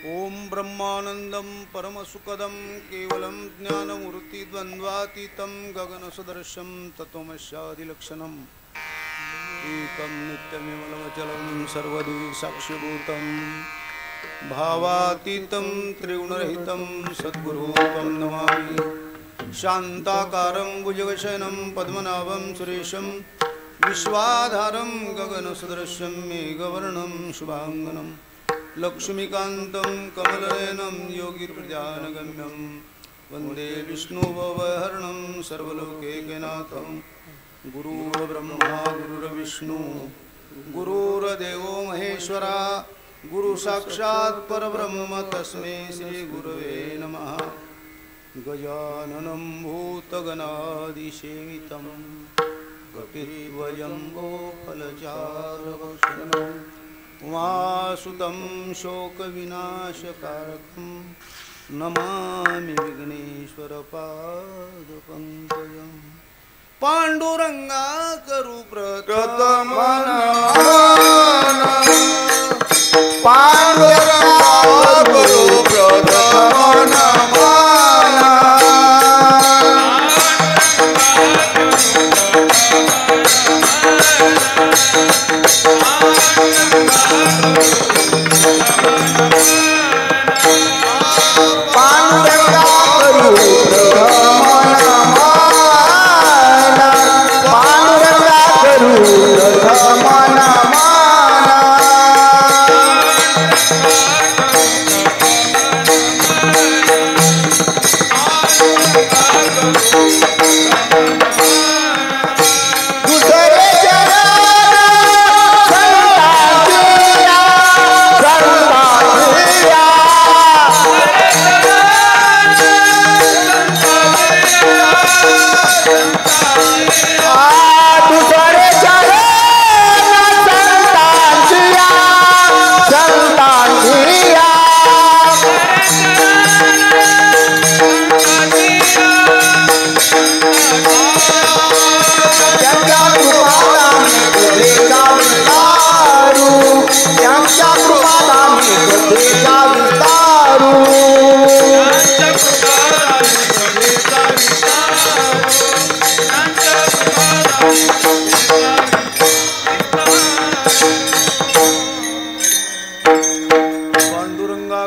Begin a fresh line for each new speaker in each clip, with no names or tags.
ओम ब्रह्मानंदं परमसुखदं केवलं ज्ञानमूर्तिद्वन्द्वातीतं गगनसदृशं तत्त्वमस्यादिलक्षणम् एकं नित्यनिर्मलमचलं सर्वदिव्य साक्षिभूतं भावातीतं त्रिगुणरहितं सद्गुरुं त्वं नमामि। शान्ताकारं भुजगशयनं पद्मनाभं सुरेशं विश्वाधारं गगनसदृशं मेघवर्णं शुभाङ्गनं लक्ष्मीकान्तं कमलनयनं योगिर्ध्यानगम्यं वन्दे विष्णुभवहरणं सर्वलोकैकनाथं। गुरुर्ब्रह्मा गुरुर्विष्णु गुरुर्देवो महेश्वरा गुरुसाक्षात् परब्रह्म तस्मै श्रीगुरवे नमः। गजाननं भूतगणादिसेवितं कपिध्वजम्बोफलचारुभक्षणं उमासुतं शोकविनाशकारकं नमामि विघ्नेश्वरपादपङ्कजं। पांडुरंगा करू प्रथम पांडुरंगा करू प्रथम पांडुरंगा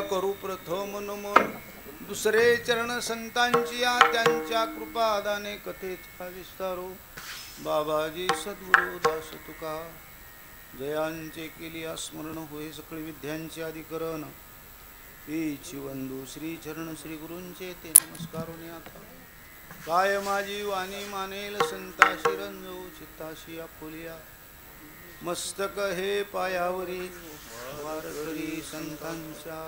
करू दुसरे चरण संतांची त्यांच्या कृपादाने कथेचा विस्तारो। बाबाजी सद्गुरु दास तुका जयांचे केली स्मरण होय सकळी विद्यांचे अधिकरण। ईची वंदू श्री चरण श्री गुरूंचे ते नमस्कारोने आता काय माझी वाणी मानेल संताशी रंजो चित्ताशी आपुलिया मस्तक हे पायावरी वारकरी संतांच्या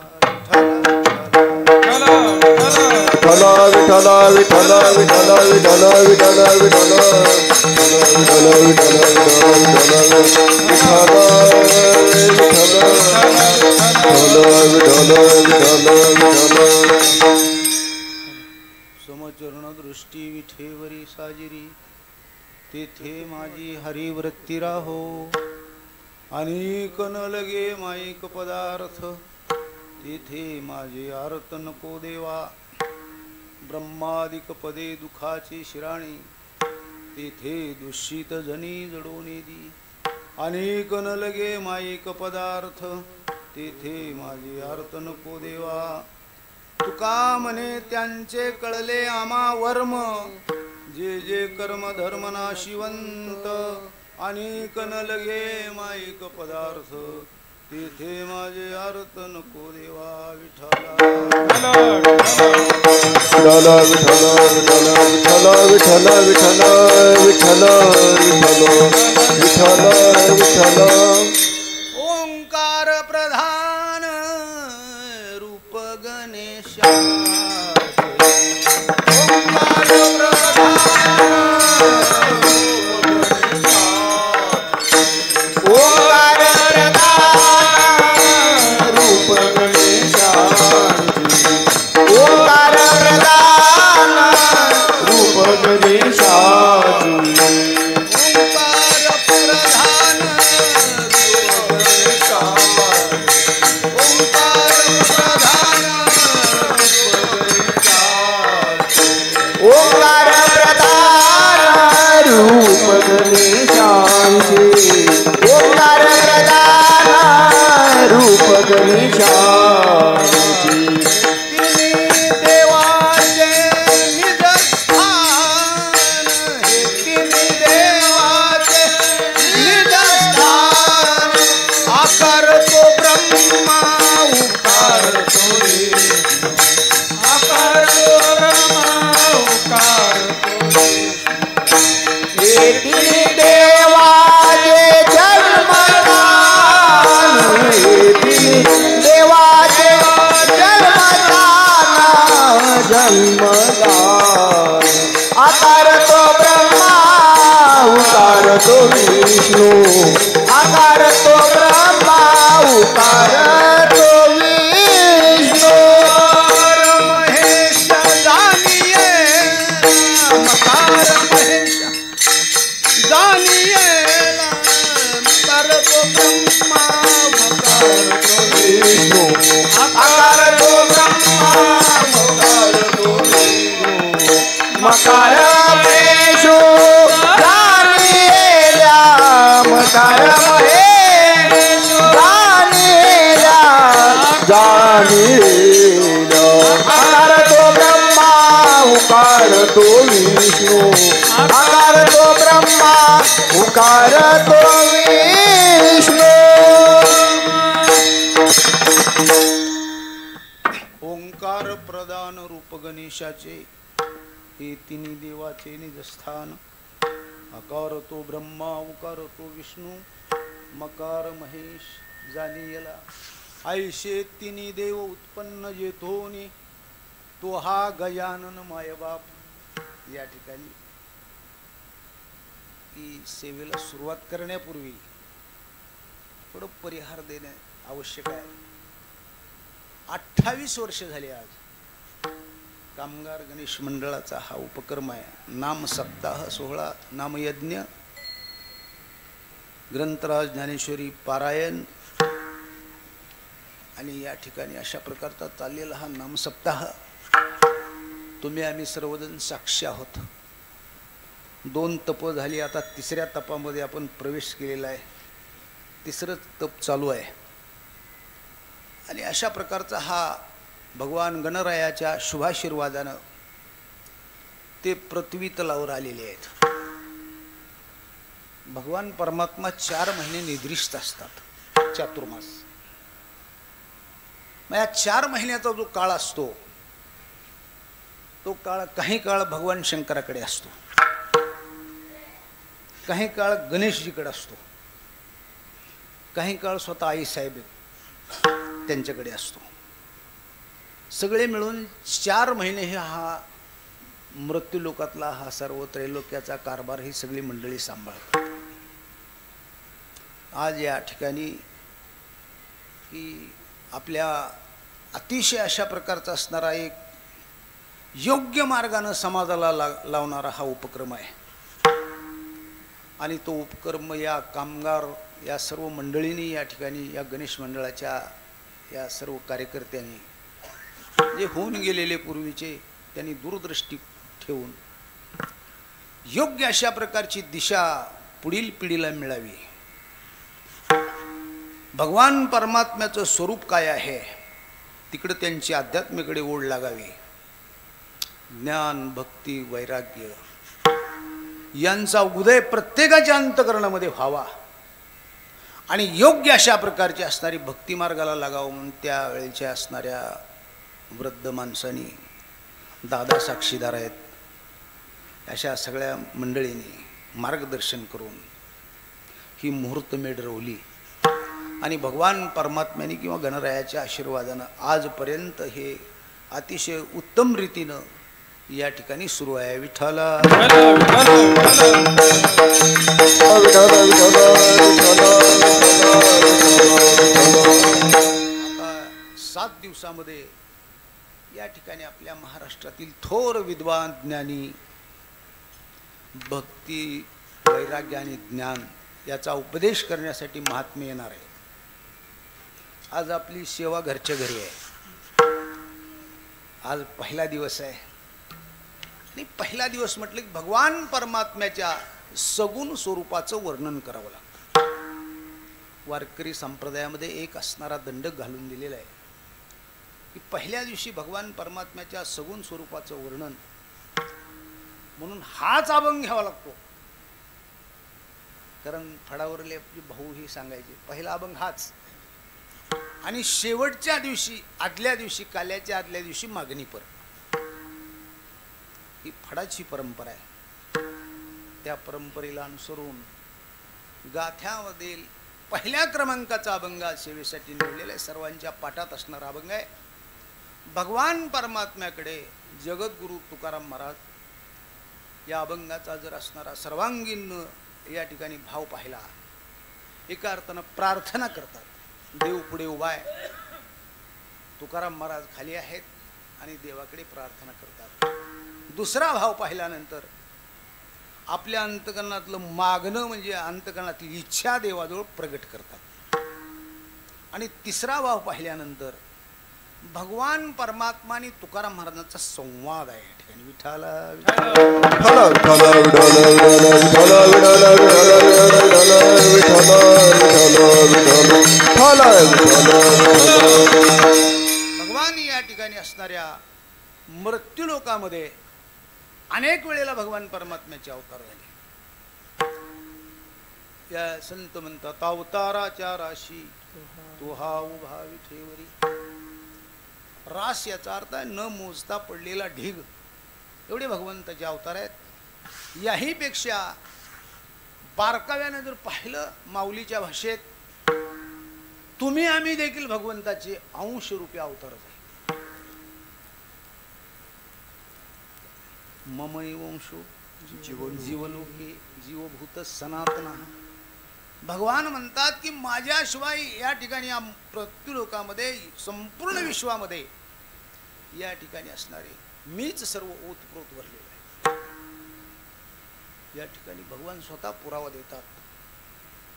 विठ्ठला विठ्ठला विठ्ठला विठ्ठला विठ्ठला विठ्ठला विठ्ठला समचरण दृष्टी विठेवरी साजिरी तेथे माझी हरिवृत्ती राहो। अनेक न लगे माईक पदार्थ तेथे माझे आर्त नको देवा। ब्रह्मादिक पदे दुखाची शिराणी तेथे दूषित जनी जडोने दी। अनेक न लगे माईक पदार्थ तेथे माझे आर्त नको देवा। तुका म्हणे त्यांचे कळले आमा वर्म जे जे कर्म धर्म नाशिवंत। अनेक न लगे माईक पदार्थ तेथे माझे आर्त नको देवा। विठ्ठला विठ्ठला विठ्ठला विठ्ठला विठ्ठला विठ्ठला विठ्ठला विठ्ठला ओंकार प्रधान रूप गणेशा ओंकार प्रधान ओंकार
गणेशांचे ओंकार प्रधान रूप गणेशांचे
देवाचे निजस्थान हे तिन्ही देवाचे निजस्थान आकार तो ब्रह्मा उकार तो विष्णू आकार तो ब्रह्मा उकार तो
हे तिन्ही देवाचे जन्मदान हे तिन्ही देवाचे जन्मदान आकार तो ब्रह्मा उकार तो विष्णू आकार तो ब्रह्मा उकार तो विष्णू
महेश जानिये मकार महेश जानिये मकार तो ब्रह्मा मकार तो
विष्णू आकार तो ब्रह्मा उकार तो विष्णू मकार महेशो जानिएला मकार महेश जानिएला जानिएला आकार तो ब्रह्मा उकार तो विष्णू आकार तो ब्रह्मा उकार तो विष्णू
ओंकार प्रदान रूप गणेशाचे हे तिन्ही देवाचे निजस्थान आकार तो ब्रह्मा उकार तो विष्णू मकार महेश जानियला ऐशे तिन्ही देव उत्पन्न जेथोनी तो हा गजानन मायबाप या ठिकाणी ही सेवेला सुरुवात करण्यापूर्वी थोडं परिहार देणे आवश्यक आहे. 28 वर्ष झाली आज कामगार गणेश मंडळाचा हा उपक्रम आहे. नाम सप्ताह सोहळा नामयज्ञ ग्रंथराज ज्ञानेश्वरी पारायण आणि या ठिकाणी अशा प्रकारचा चाललेला हा नाम सप्ताह तुम्ही आम्ही सर्वजण साक्षी आहोत. 2 तप झाली आता 3ऱ्या तपामध्ये आपण प्रवेश केलेला आहे. 3रं तप चालू आहे आणि अशा प्रकारचा हा भगवान गणरायाच्या शुभाशीर्वादानं ते पृथ्वी तलावर आलेले आहेत. भगवान परमात्मा 4 महिने निद्रिस्त असतात चातुर्मास. मग या 4 महिन्याचा जो काळ असतो तो काळ काही काळ भगवान शंकराकडे असतो, काही काळ गणेशजीकडे असतो, काही काळ स्वतः आईसाहेब त्यांच्याकडे असतो. सगळे मिळून 4 महिने हे हा मृत्यूलोकातला हा सर्व त्रैलोक्याचा कारभार ही सगळी मंडळी सांभाळतात. आज या ठिकाणी की आपल्या अतिशय अशा प्रकारचा असणारा एक योग्य मार्गाने समाजाला लावणारा हा उपक्रम आहे आणि तो उपक्रम या कामगार या सर्व मंडळींनी या ठिकाणी या गणेश मंडळाच्या या सर्व कार्यकर्त्यांनी जे होऊन गेलेले पूर्वीचे त्यांनी दूरदृष्टी ठेवून योग्य अशा प्रकारची दिशा पुढील पिढीला मिळावी. भगवान परमात्म्याचं स्वरूप काय आहे तिकडे त्यांची अध्यात्मेकडे ओढ लागावी. ज्ञान भक्ती वैराग्य यांचा उदय प्रत्येकाच्या अंतःकरणामध्ये व्हावा आणि योग्य अशा प्रकारची असणारी भक्ती मार्गाला लागावं म्हणून त्यावेळेच्या असणाऱ्या वृद्ध माणसांनी दादा साक्षीदार आहेत अशा सगळ्या मंडळींनी मार्गदर्शन करून ही मुहूर्तमेढ रोवली आणि भगवान परमात्म्याने किंवा गणरायाच्या आशीर्वादानं आजपर्यंत हे अतिशय उत्तम रीतीनं या ठिकाणी सुरू आहे. विठ्ठला आता 7 दिवसामध्ये या ठिकाणी आपल्या महाराष्ट्रातील थोर विद्वान ज्ञानी भक्ती वैराग्य आणि ज्ञान याचा उपदेश करण्यासाठी महात्मे येणार आहे. आज आपली सेवा घरच्या घरी आहे. आज पहिला दिवस आहे आणि पहिला दिवस म्हटलं की भगवान परमात्म्याच्या सगुण स्वरूपाचं वर्णन करावं लागतं. वारकरी संप्रदायामध्ये एक असणारा दंडक घालून दिलेला आहे की पहिल्या दिवशी भगवान परमात्म्याच्या सगुण स्वरूपाचं वर्णन म्हणून हाच अभंग घ्यावा लागतो. कारण फडावरले भाऊ ही सांगायचे पहिला अभंग हाच, आणि शेवटच्या दिवशी आदल्या दिवशी काल्याच्या आदल्या दिवशी मागणी पर. ही फडाची परंपरा आहे. त्या परंपरेला अनुसरून गाथ्यामधील पहिल्या क्रमांकाचा अभंग सेवेसाठी निवडलेला आहे. सर्वांच्या पाठात असणारा अभंग आहे. भगवान परमात्म्याकडे जगद्गुरु तुकाराम महाराज या अभंगाचा जर असणारा सर्वांगीण या ठिकाणी भाव पाहिला, एका अर्थानं प्रार्थना करतात. देव पुढे उभा आहे, तुकाराम महाराज खाली आहेत आणि देवाकडे प्रार्थना करतात. दुसरा भाव पाहिल्यानंतर आपल्या अंतकरणातलं मागणं म्हणजे अंतकरणातली इच्छा देवाजवळ प्रगट करतात. आणि तिसरा भाव पाहिल्यानंतर भगवान परमात्मा आणि तुकाराम महाराजांचा संवाद आहे. या ठिकाणी भगवान या ठिकाणी असणाऱ्या मृत्यूलोकामध्ये अनेक वेळेला भगवान परमात्म्याचे अवतार झाले. या संत म्हणतात अवताराच्या राशी तो हा उभा विठेवरी. रास याचा अर्थ आहे न मोजता पडलेला ढीग, एवढे भगवंताचे अवतार आहेत. याही पेक्षा बारकाव्याने जर पाहिलं माऊलीच्या भाषेत, तुम्ही आम्ही देखील भगवंताचे अंश रूपी अवतारच आहे. ममैवंशो जीवलोके जीवभूत सनातन. भगवान म्हणतात की माझ्याशिवाय या ठिकाणी या मृत्यूलोकामध्ये संपूर्ण विश्वामध्ये या ठिकाणी असणारे मीच सर्व ओतप्रोत भरलेले आहे. या ठिकाणी भगवान स्वतः पुरावा देतात.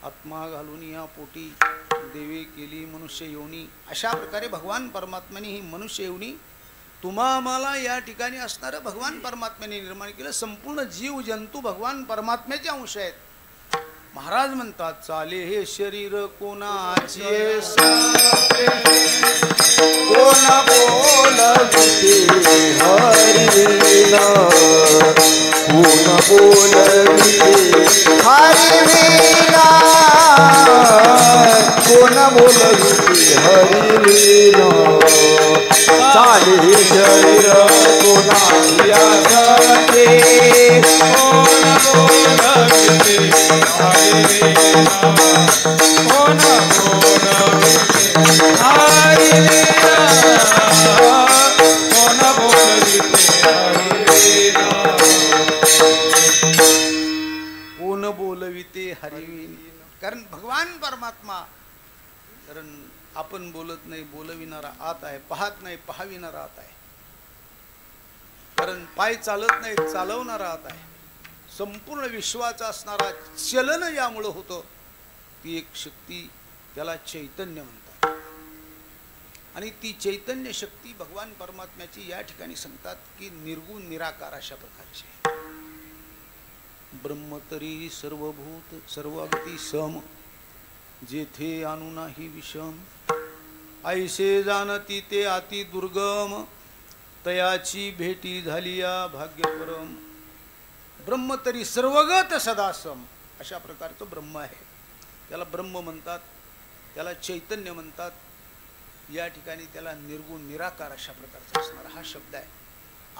आत्मा घालून या पोटी देवे केली मनुष्य योनी. अशा प्रकारे भगवान परमात्म्याने ही मनुष्य योनी तुम्हा आम्हाला या ठिकाणी असणारं भगवान परमात्म्याने निर्माण केलं. संपूर्ण जीव जंतू भगवान परमात्म्याचे अंश आहेत. महाराज म्हणतात चाले हे शरीर कोणाचे
कोण बोलविते हरिविना कोण बोलविते हरिविना कोण बोलविते हरिविना चाले हे शरीर कोणाचे कोण बोलविते
कोण बोलविते हरिविन. कारण भगवान परमात्मा, कारण आपण बोलत नाही बोलविणारा आत आहे, पाहत नाही पाहविणारा आत आहे, कारण पाय चालत नाही चालवणारा आत आहे. संपूर्ण विश्वाचा असणारा चलन यामुळं होतं. ती एक शक्ती, त्याला चैतन्य म्हणतात. आणि ती चैतन्य शक्ती भगवान परमात्म्याची या ठिकाणी सांगतात की निर्गुण निराकार अशा प्रकारची. ब्रह्म तरी सर्वभूत सर्वागती सम जेथे आणू नाही विषम. ऐसे जाणती ते अति दुर्गम तयाची भेटी झाली या भाग्यपरम. ब्रह्म तरी सर्वगत सदासम अशा प्रकारचं ब्रह्म आहे. त्याला ब्रह्म म्हणतात, त्याला चैतन्य म्हणतात. या ठिकाणी त्याला निर्गुण निराकार अशा प्रकारचा असणारा हा शब्द आहे.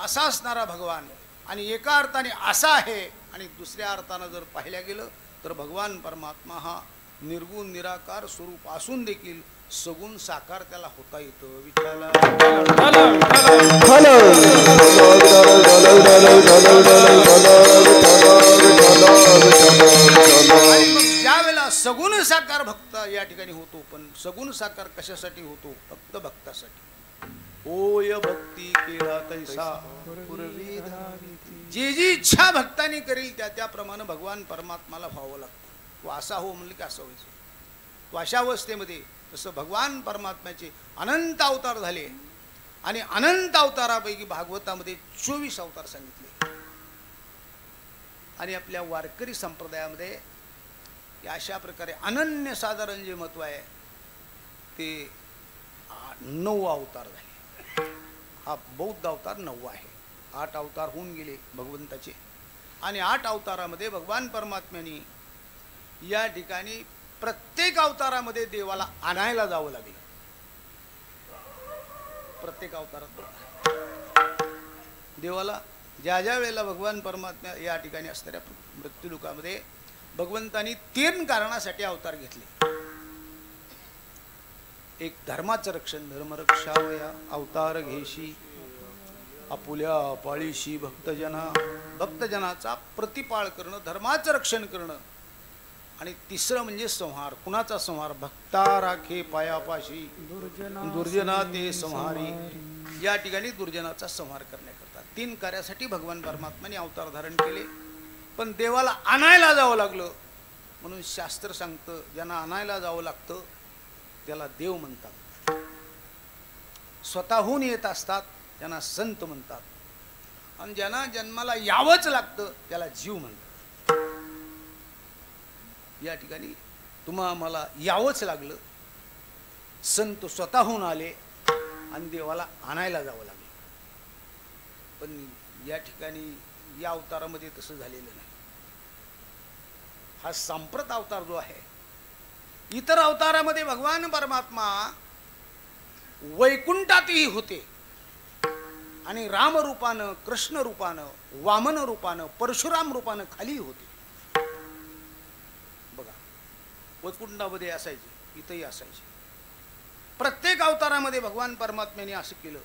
असा असणारा भगवान आणि एका अर्थाने असा आहे आणि दुसऱ्या अर्थानं जर पाहिल्या गेलं तर भगवान परमात्मा हा निर्गुण निराकार स्वरूप असून देखील सगुण साकार त्याला होता येतं. विठ्ठला ज्या वेळेला सगुण साकार भक्त या ठिकाणी होतो. पण सगुण साकार कशासाठी होतो? फक्त भक्तासाठी. होय भक्ती केला तैसा पूर्वी जी जी इच्छा भक्तांनी करेल त्या त्याप्रमाणे भगवान परमात्माला व्हावं लागतं. तो असा हो म्हणलं की असं व्हायचं. तो अशा अवस्थेमध्ये तसं भगवान परमात्म्याचे अनंत अवतार झाले आणि अनंत अवतारापैकी भागवतामध्ये 24 अवतार सांगितले. आणि आपल्या वारकरी संप्रदायामध्ये अशा प्रकारे अनन्यसाधारण जे महत्व आहे ते 9 अवतार झाले. हा बौद्ध अवतार 9 आहे. 8 अवतार होऊन गेले भगवंताचे आणि 8 अवतारामध्ये भगवान परमात्म्याने या ठिकाणी प्रत्येक अवतारामध्ये देवाला आणायला जावं लागलं. प्रत्येक अवतारात देवाला ज्या ज्या वेळेला भगवान परमात्मा या ठिकाणी असणाऱ्या मृत्यूलोकामध्ये भगवंतांनी 3 कारणासाठी अवतार घेतले. एक धर्माचं रक्षण, धर्मरक्षावया अवतार घेशी आपुल्या पाळीशी भक्तजनाचा प्रतिपाळ करणं, धर्माचं रक्षण करणं. आणि तिसरं म्हणजे संहार. कुणाचा संहार? भक्ता राखे पायापाशी दुर्जना ते संहारी. या ठिकाणी दुर्जनाचा संहार करण्याकरता 3 कार्यासाठी भगवान परमात्म्याने अवतार धारण केले. पण देवाला आणायला जावं लागलं म्हणून शास्त्र सांगतं ज्यांना आणायला जावं लागतं त्याला देव म्हणतात. स्वतःहून येत असतात त्यांना संत म्हणतात. आणि ज्यांना जन्माला यावंच लागतं त्याला जीव म्हणतात. या ठिकाणी तुम्हा मला यावंच लागलं. संत स्वतःहून आले आणि देवाला आणायला जावं लागलं. पण या ठिकाणी या अवतारामध्ये तसं झालेलं नाही. हा सांप्रत अवतार जो आहे, इतर अवतारामध्ये भगवान परमात्मा वैकुंठातही होते आणि राम रूपानं, कृष्ण रूपानं, वामन रूपानं, परशुराम रूपानं खाली होते. बघा, वैकुंठामध्ये असायचे, इथंही असायचे. प्रत्येक अवतारामध्ये भगवान परमात्म्याने असं केलं.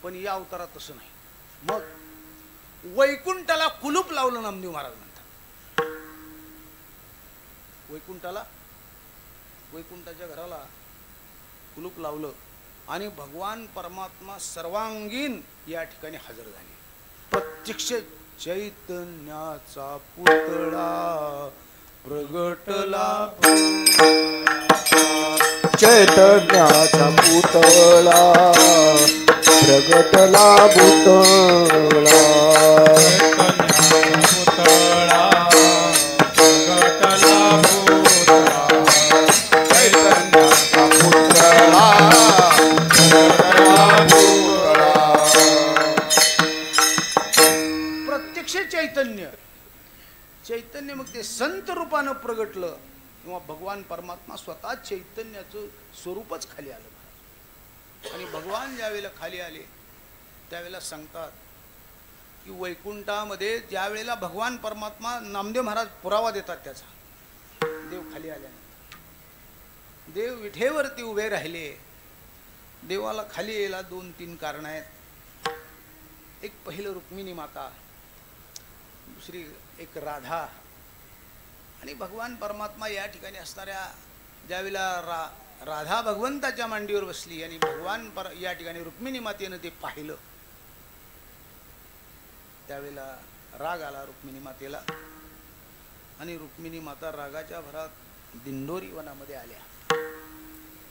पण या अवतारात तसं नाही. मग वैकुंठाला कुलूप लावलं नामदेव महाराज म्हणतात. वैकुंठाच्या घराला कुलूप लावलं आणि भगवान परमात्मा सर्वांगीण या ठिकाणी हजर झाले. प्रत्यक्ष चैतन्याचा पुतळा प्रगटला,
चैतन्याचा पुतळा प्रगटला पुतळा,
चैतन्य मग ते संत रूपानं प्रगटलं किंवा भगवान परमात्मा स्वतः चैतन्याचं स्वरूपच खाली आलं. आणि भगवान ज्या वेळेला खाली आले त्यावेळेला सांगतात की वैकुंठामध्ये ज्या वेळेला भगवान परमात्मा, नामदेव महाराज पुरावा देतात त्याचा, देव खाली आल्यानंतर देव विठेवरती उभे राहिले. देवाला खाली यायला 2-3 कारण आहेत. एक पहिलं रुक्मिणी माता, दुसरी एक राधा. आणि भगवान परमात्मा या ठिकाणी असणाऱ्या ज्यावेळेला राधा भगवंताच्या मांडीवर बसली आणि भगवान या ठिकाणी रुक्मिणी मातेनं ते पाहिलं त्यावेळेला राग आला रुक्मिणी मातेला. आणि रुक्मिणी माता रागाच्या भरात दिंडोरी वनामध्ये आल्या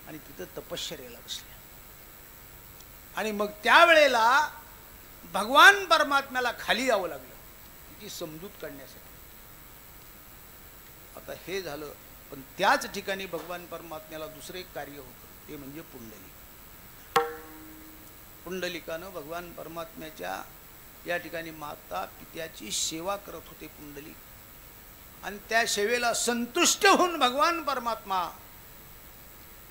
आणि तिथं तपश्चर्याला बसल्या. आणि मग त्यावेळेला भगवान परमात्म्याला खाली यावं लागलं ती समजूत काढण्यासाठी. आता हे झालं. पण त्याच ठिकाणी भगवान परमात्म्याला दुसरे एक कार्य होतं, ते म्हणजे पुंडलिक. पुंडलिकानं भगवान परमात्म्याच्या या ठिकाणी माता पित्याची सेवा करत होते पुंडलिक. आणि त्या सेवेला संतुष्ट होऊन भगवान परमात्मा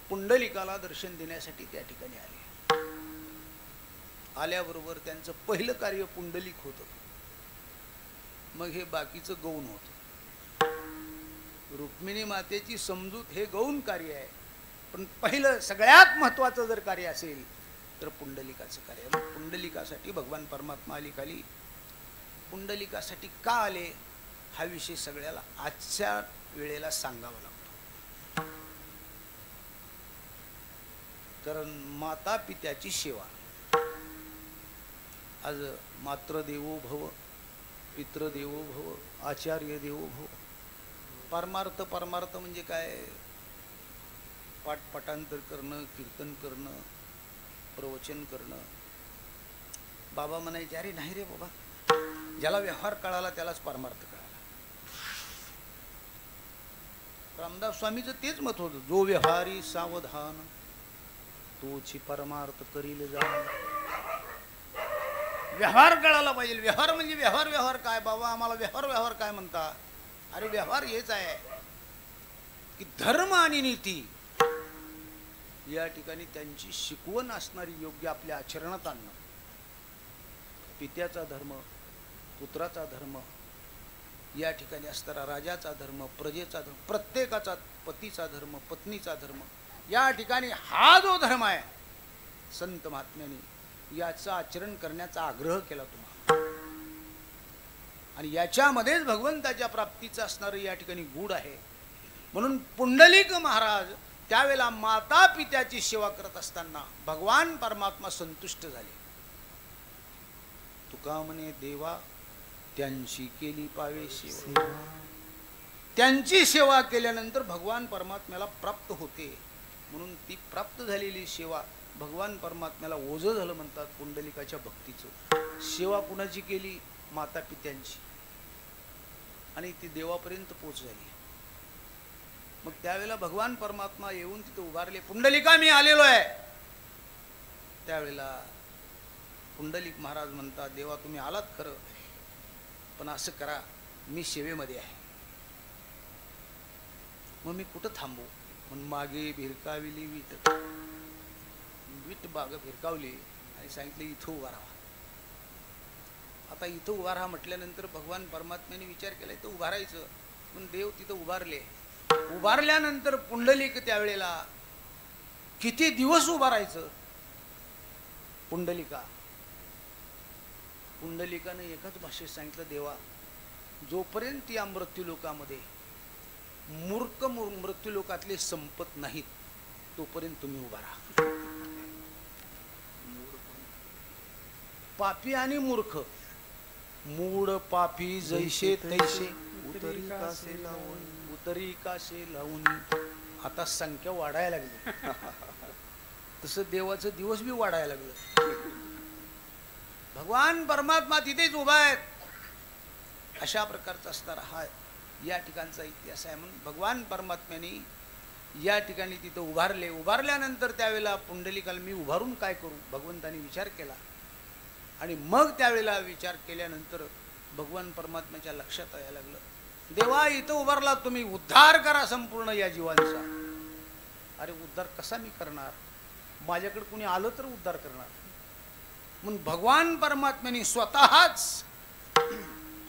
पुंडलिकाला दर्शन देण्यासाठी त्या ठिकाणी आले. आल्याबरोबर त्यांचं पहिलं कार्य पुंडलिक होतं. मग हे बाकीचं गौण होतं. रुक्मिणी मातेची समजूत हे गौण कार्य आहे. पण पहिलं सगळ्यात महत्त्वाचं जर कार्य असेल तर पुंडलिकाचं कार्य. मग पुंडलिकासाठी भगवान परमात्मा आली खाली. पुंडलिकासाठी का आले हा विषय सगळ्याला आजच्या वेळेला सांगावा लागतो. कारण माता पित्याची सेवा, आज मातृदेवो भव, पितृदेवो भव, आचार्य देवो भव. परमार्थ म्हणजे काय? पाठांतर करणं, कीर्तन करणं, प्रवचन करणं. बाबा म्हणायचे, अरे नाही रे बाबा, ज्याला व्यवहार कळाला त्यालाच परमार्थ कळाला. रामदास स्वामीचं तेच मत होतं, जो व्यवहारी सावधान तोची परमार्थ करील जाण. व्यवहार कळाला पाहिजे. व्यवहार म्हणजे व्यवहार काय बाबा, आम्हाला व्यवहार काय म्हणता? अरे व्यवहार हेच आहे की धर्म आणि नीती या ठिकाणी त्यांची शिकवण असणारी योग्य आपल्या आचरणात आणणं. पित्याचा धर्म, पुत्राचा धर्म, या ठिकाणी असणारा राजाचा धर्म, प्रजेचा धर्म, प्रत्येकाचा पतीचा धर्म, पत्नीचा धर्म, या ठिकाणी हा जो धर्म आहे संत महात्म्यांनी याचं आचरण करण्याचा आग्रह केला तुम्हाला. आणि याच्यामध्येच भगवंताच्या प्राप्तीचं असणारं या ठिकाणी गूढ आहे. म्हणून पुंडलिक महाराज त्यावेळेला माता पित्याची सेवा करत असताना भगवान परमात्मा संतुष्ट झाले. तुका म्हणे देवा त्यांची केली पावे सेवा. त्यांची सेवा केल्यानंतर भगवान परमात्म्याला प्राप्त होते. म्हणून ती प्राप्त झालेली सेवा भगवान परमात्म्याला ओझं झालं म्हणतात. पुंडलिकाच्या भक्तीचं सेवा कुणाची केली? माता पित्यांची. आणि ती देवापर्यंत पोच झाली. मग त्यावेळेला भगवान परमात्मा येऊन तिथे उभारले. पुंडलिका मी आलेलो आहे. त्यावेळेला पुंडलिक महाराज म्हणतात, देवा तुम्ही आलात खरं, पण असं करा, मी सेवेमध्ये आहे. मग मी कुठं थांबू? म्हणून मागे भिरकाविली वीट. वीट बाग भिरकावली आणि सांगितलं इथं उभा राहा. आता इथं उभा राहा म्हटल्यानंतर भगवान परमात्म्याने विचार केला इथं उभा राहायचं. पण देव तिथं उभारले. उभारल्यानंतर पुंडलिक त्यावेळेला किती दिवस उभा राहायचं? पुंडलिकाने एकाच भाषेत सांगितलं, देवा जोपर्यंत या मृत्यूलोकामध्ये मूर्ख मृत्यूलोकातले संपत नाहीत तोपर्यंत तुम्ही उभा राहा. पापी आणि मूर्ख, मूड पापी जैसे तैसे उतरी कासे लावून. आता संख्या वाढायला लागली. तसं देवाचं दिवस बी वाढायला लागलं. भगवान परमात्मा तिथेच उभा आहेत. अशा प्रकारचा असणारा हा या ठिकाणचा इतिहास आहे. म्हणून भगवान परमात्म्याने या ठिकाणी तिथं उभारले. उभारल्यानंतर त्यावेळेला पुंडलिकाला मी उभारून काय करू? भगवंताने विचार केला. आणि मग त्यावेळेला विचार केल्यानंतर भगवान परमात्म्याच्या लक्षात यायला लागलं, देवा इथं उभारला, तुम्ही उद्धार करा संपूर्ण या जीवांचा. अरे उद्धार कसा मी करणार? माझ्याकडे कुणी आलं तर उद्धार करणार. म्हणून भगवान परमात्म्याने स्वतःच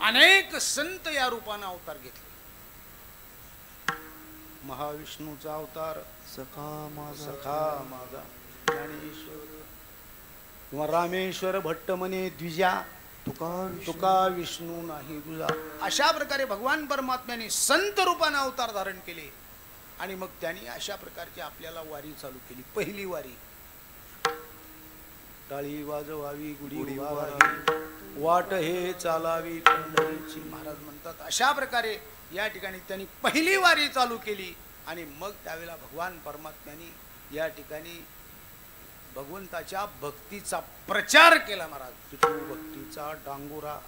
अनेक संत या रूपाने अवतार घेतले. महाविष्णूचा अवतार
सखा
माझा ज्ञानेश्वर, किंवा रामेश्वर भट्ट म्हणे द्विजा तुका विष्णू नाही तुझा. अशा प्रकारे भगवान परमात्म्याने संत रूपाने अवतार धारण केले. आणि मग त्यांनी अशा प्रकारची आपल्याला वारी चालू केली. पहिली वारी, टाळी वाजवावी गुढी वारावी, वाट हे चालावी पंढरीची. महाराज म्हणतात अशा प्रकारे या ठिकाणी त्यांनी पहिली वारी चालू केली. आणि मग त्यावेळेला भगवान परमात्म्याने या ठिकाणी भगवंताच्या भक्तीचा प्रचार केला. महाराज भक्तीचा डांगोरा,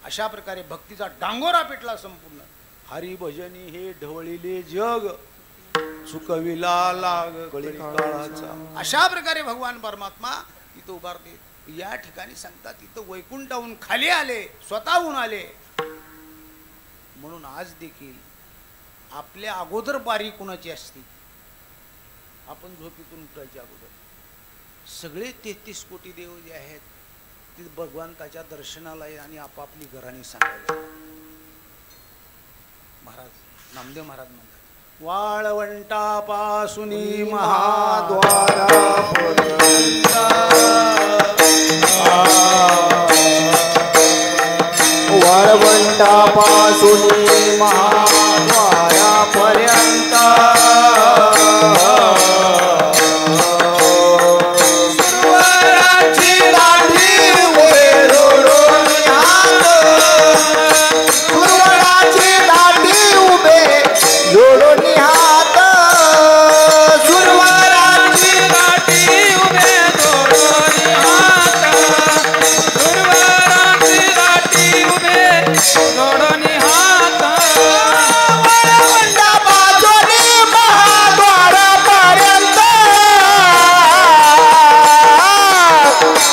अशा प्रकारे भक्तीचा डांगोरा पेटला संपूर्ण. हरिभजनी हे ढवळिले जग, चुकविला लाग काळाचा. अशा प्रकारे भगवान परमात्मा इथं उभारले. या ठिकाणी सांगतात इथं वैकुंठाहून खाली आले, स्वतःहून आले. म्हणून आज देखील आपल्या अगोदर बारी कुणाची असते? आपण झोपेतून उठायच्या अगोदर सगळे 33 कोटी देव जे आहेत ते भगवंताच्या दर्शनाला आणि आपापली घराणी सांगायला. महाराज नामदेव महाराज म्हणतात, वाळवंटापासून महाद्वारा
वाळवंटापासून महाद्वारापर्यंत
उभे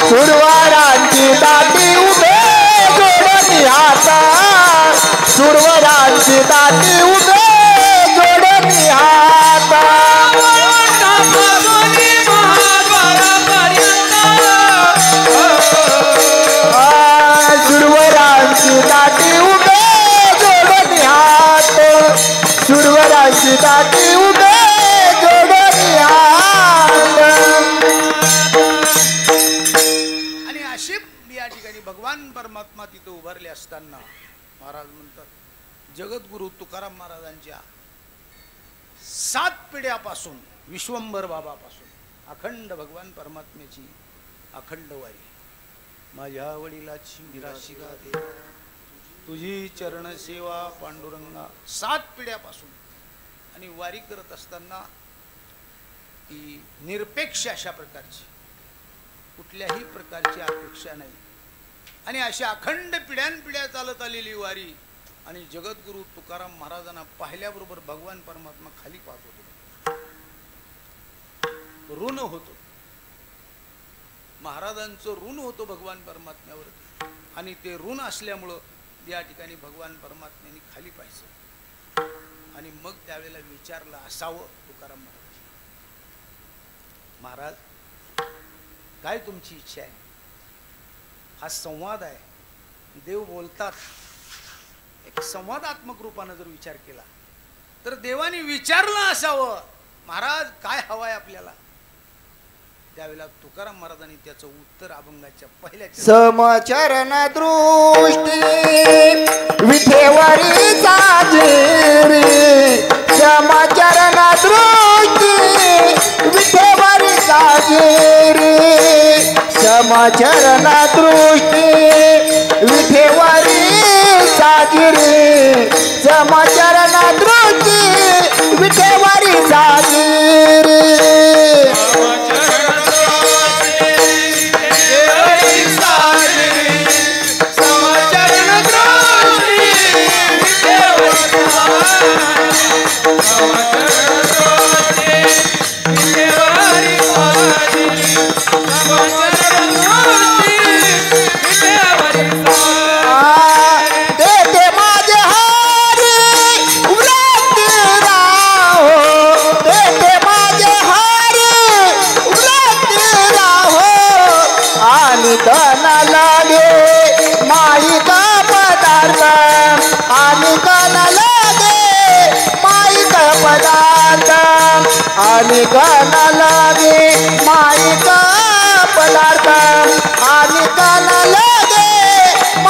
सुरवरांची दाटी उभे जोडणी हाता सुरवरांची दाटी उभे जोडणी हाता सुरवरांची दाटी उभे जोडणी हात सुरवरांची दाटी उभे जोडणी हात.
आणि अशी या ठिकाणी भगवान परमात्मा तिथे उभारले असताना महाराज म्हणतात जगद्गुरु तुकाराम महाराजांच्या 7 पिढ्यापासून विश्वंभर बाबापासून अखंड भगवान परमात्म्याची अखंड वारी माझ्या वडिलाची निराशिका दे तुझी चरण सेवा पांडुरंगा 7 पिढ्यापासून आणि वारी करत असताना ती निरपेक्ष अशा प्रकारची कुठल्याही प्रकारची अपेक्षा नाही आणि अशा अखंड पिढ्यानपिढ्या चालत आलेली वारी आणि जगद्गुरु तुकाराम महाराजांना पाहिल्याबरोबर भगवान परमात्मा खाली पाहत होतो ऋण होतो महाराजांचं ऋण होतं भगवान परमात्म्यावरती आणि ते ऋण असल्यामुळं या ठिकाणी भगवान परमात्म्याने खाली पाहिजे आणि मग त्यावेळेला विचारलं असावं तुकाराम महाराज काय तुमची इच्छा आहे. हा संवाद आहे देव बोलतात एक संवादात्मक रूपानं जर विचार केला तर देवाने विचारलं असावं महाराज काय हवंय आपल्याला. त्यावेळेला तुकाराम महाराजांनी त्याचं उत्तर अभंगाच्या पहिल्या
समचरण दृष्टी विठेवरी साजेरी समचरण दृष्टी विठेवरी साजेरी समचरण दृष्टी विठेवरी साजेरी समचरण दृष्टी विठेवरी साजेरी आणि गाना लागे माईका पदार्थ आणि गाना लागे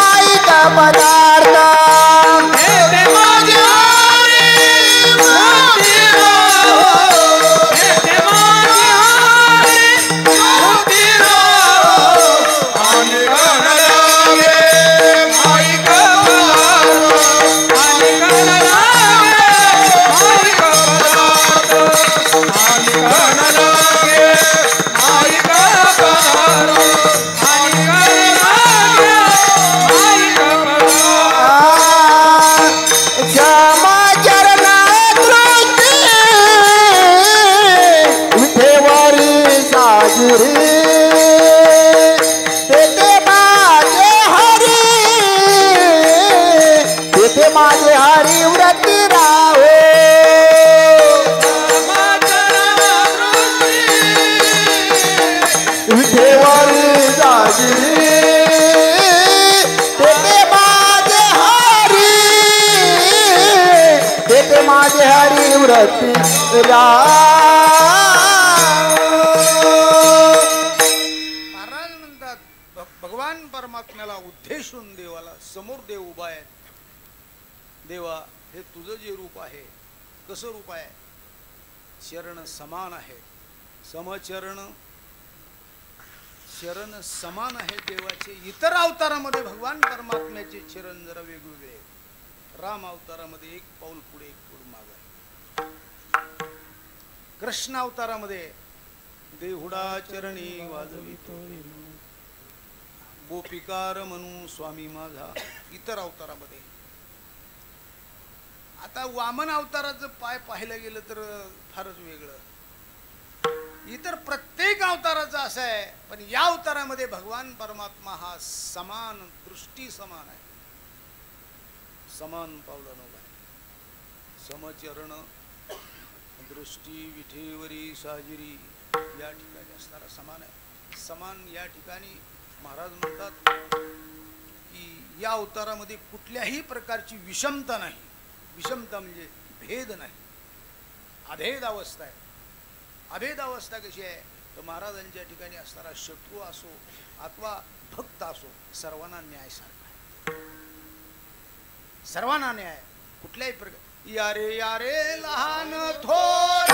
माईका पदार्थ माझे हरी व्रती राहो विठेवरी जागी तेथे माझे हरी तेथे माझे हरी व्रती
महाराज म्हणतात भगवान परमात्म्याला उद्देशून देवाला समोर देव उभा आहे. देवा हे तुझं जे रूप आहे कसं रूप आहे चरण समान आहे समचरण चरण समान आहे देवाचे. इतर अवतारामध्ये भगवान परमात्म्याचे चरण जरा वेगवेगळे आहेत. राम अवतारामध्ये एक पाऊल पुढे एक पाऊल मागे आहे. कृष्ण अवतारामध्ये देहुडा चरणी वाजवितो गोपिकार म्हणू स्वामी माझा. इतर अवतारामध्ये आता वामन अवताराचं पाय पाहिलं गेलं तर फारच वेगळं. इतर प्रत्येक अवताराचं असं आहे, पण या अवतारामध्ये भगवान परमात्मा हा समान दृष्टी समान आहे, समान पावलं नव्हे समचरण दृष्टी विठेवरी साजिरी या ठिकाणी असणारा समान आहे. समान या ठिकाणी महाराज म्हणतात की या अवतारामध्ये कुठल्याही प्रकारची विषमता नाही. विषमता म्हणजे भेद नाही, अभेद अवस्था आहे. अभेद अवस्था कशी आहे तर महाराजांच्या ठिकाणी असणारा शत्रू असो अथवा भक्त असो सर्वांना न्याय सारखा आहे, सर्वांना न्याय कुठल्याही प्रकार. यारे लहान थोर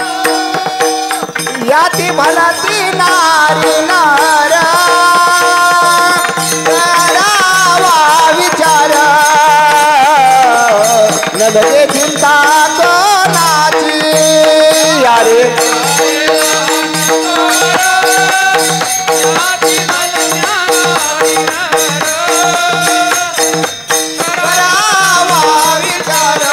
याती भलती नारी नार करावा विचार नलगे चिंता कोणाची यारे करावा विचार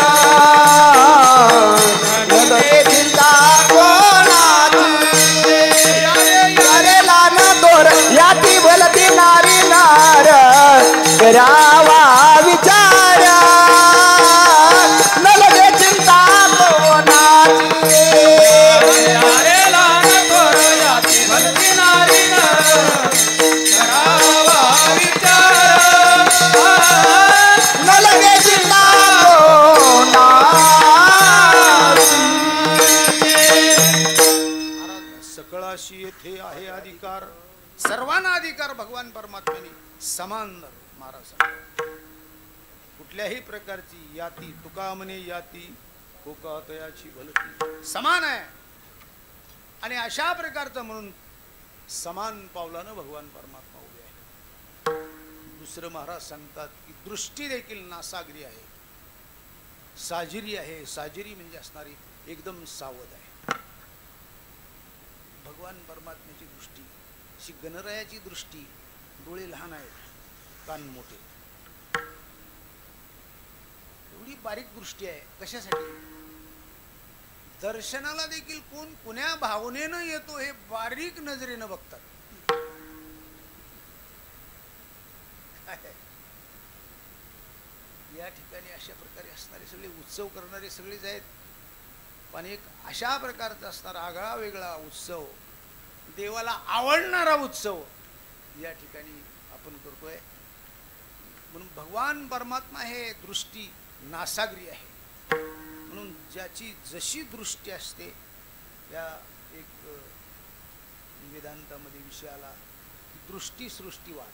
न लगे चिंता कोणाची. अरे लान थोर याती भलती नारी करावा विचार न लगे चिंता कोणाची.
सकळाशी येथे आहे अधिकार, सर्वांना अधिकार भगवान परमात्म्याने समान महाराज कुठल्याही प्रकारची याती तुका म्हणे याती कोकातयाची भलती समान आहे. आणि अशा प्रकारचं म्हणून समान पावलानं भगवान परमात्मा उभे आहे. दुसरं महाराज सांगतात की दृष्टी देखील नासागरी आहे, साजिरी आहे. साजिरी म्हणजे असणारी एकदम सावध आहे. भगवान परमात्म्याची दृष्टी अशी गणरायाची दृष्टी, डोळे लहान आहेत, कान मोठे, एवढी बारीक दृष्टी आहे. कशासाठी? दर्शनाला देखील कोण कुण्या भावनेनं येतो हे बारीक नजरेनं बघतात. या ठिकाणी अशा प्रकारे असणारे सगळे उत्सव करणारे सगळेच आहेत, पण एक अशा प्रकारचा असणारा आगळा वेगळा उत्सव, देवाला आवडणारा उत्सव या ठिकाणी आपण करतोय. म्हणून भगवान परमात्मा हे दृष्टी नासागरी आहे. म्हणून ज्याची जशी दृष्टी असते त्या एक वेदांतामध्ये विषयाला दृष्टी सृष्टीवाद,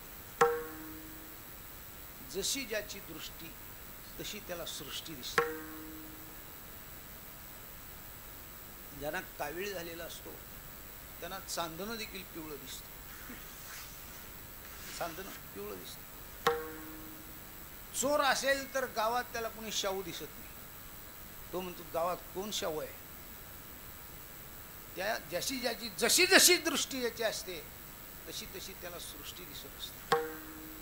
जशी ज्याची दृष्टी तशी त्याला सृष्टी दिसते. ज्यांना कावीळ झालेला असतो त्यांना चांदणं देखील पिवळं दिसतं, चांदणं पिवळं दिसतं. चोर असेल तर गावात त्याला कोणी शाहू दिसत नाही, तो म्हणतो गावात कोण शाहू आहे. त्या ज्याची ज्याची जशी जशी दृष्टी ज्याची असते तशी तशी त्याला सृष्टी दिसत असते.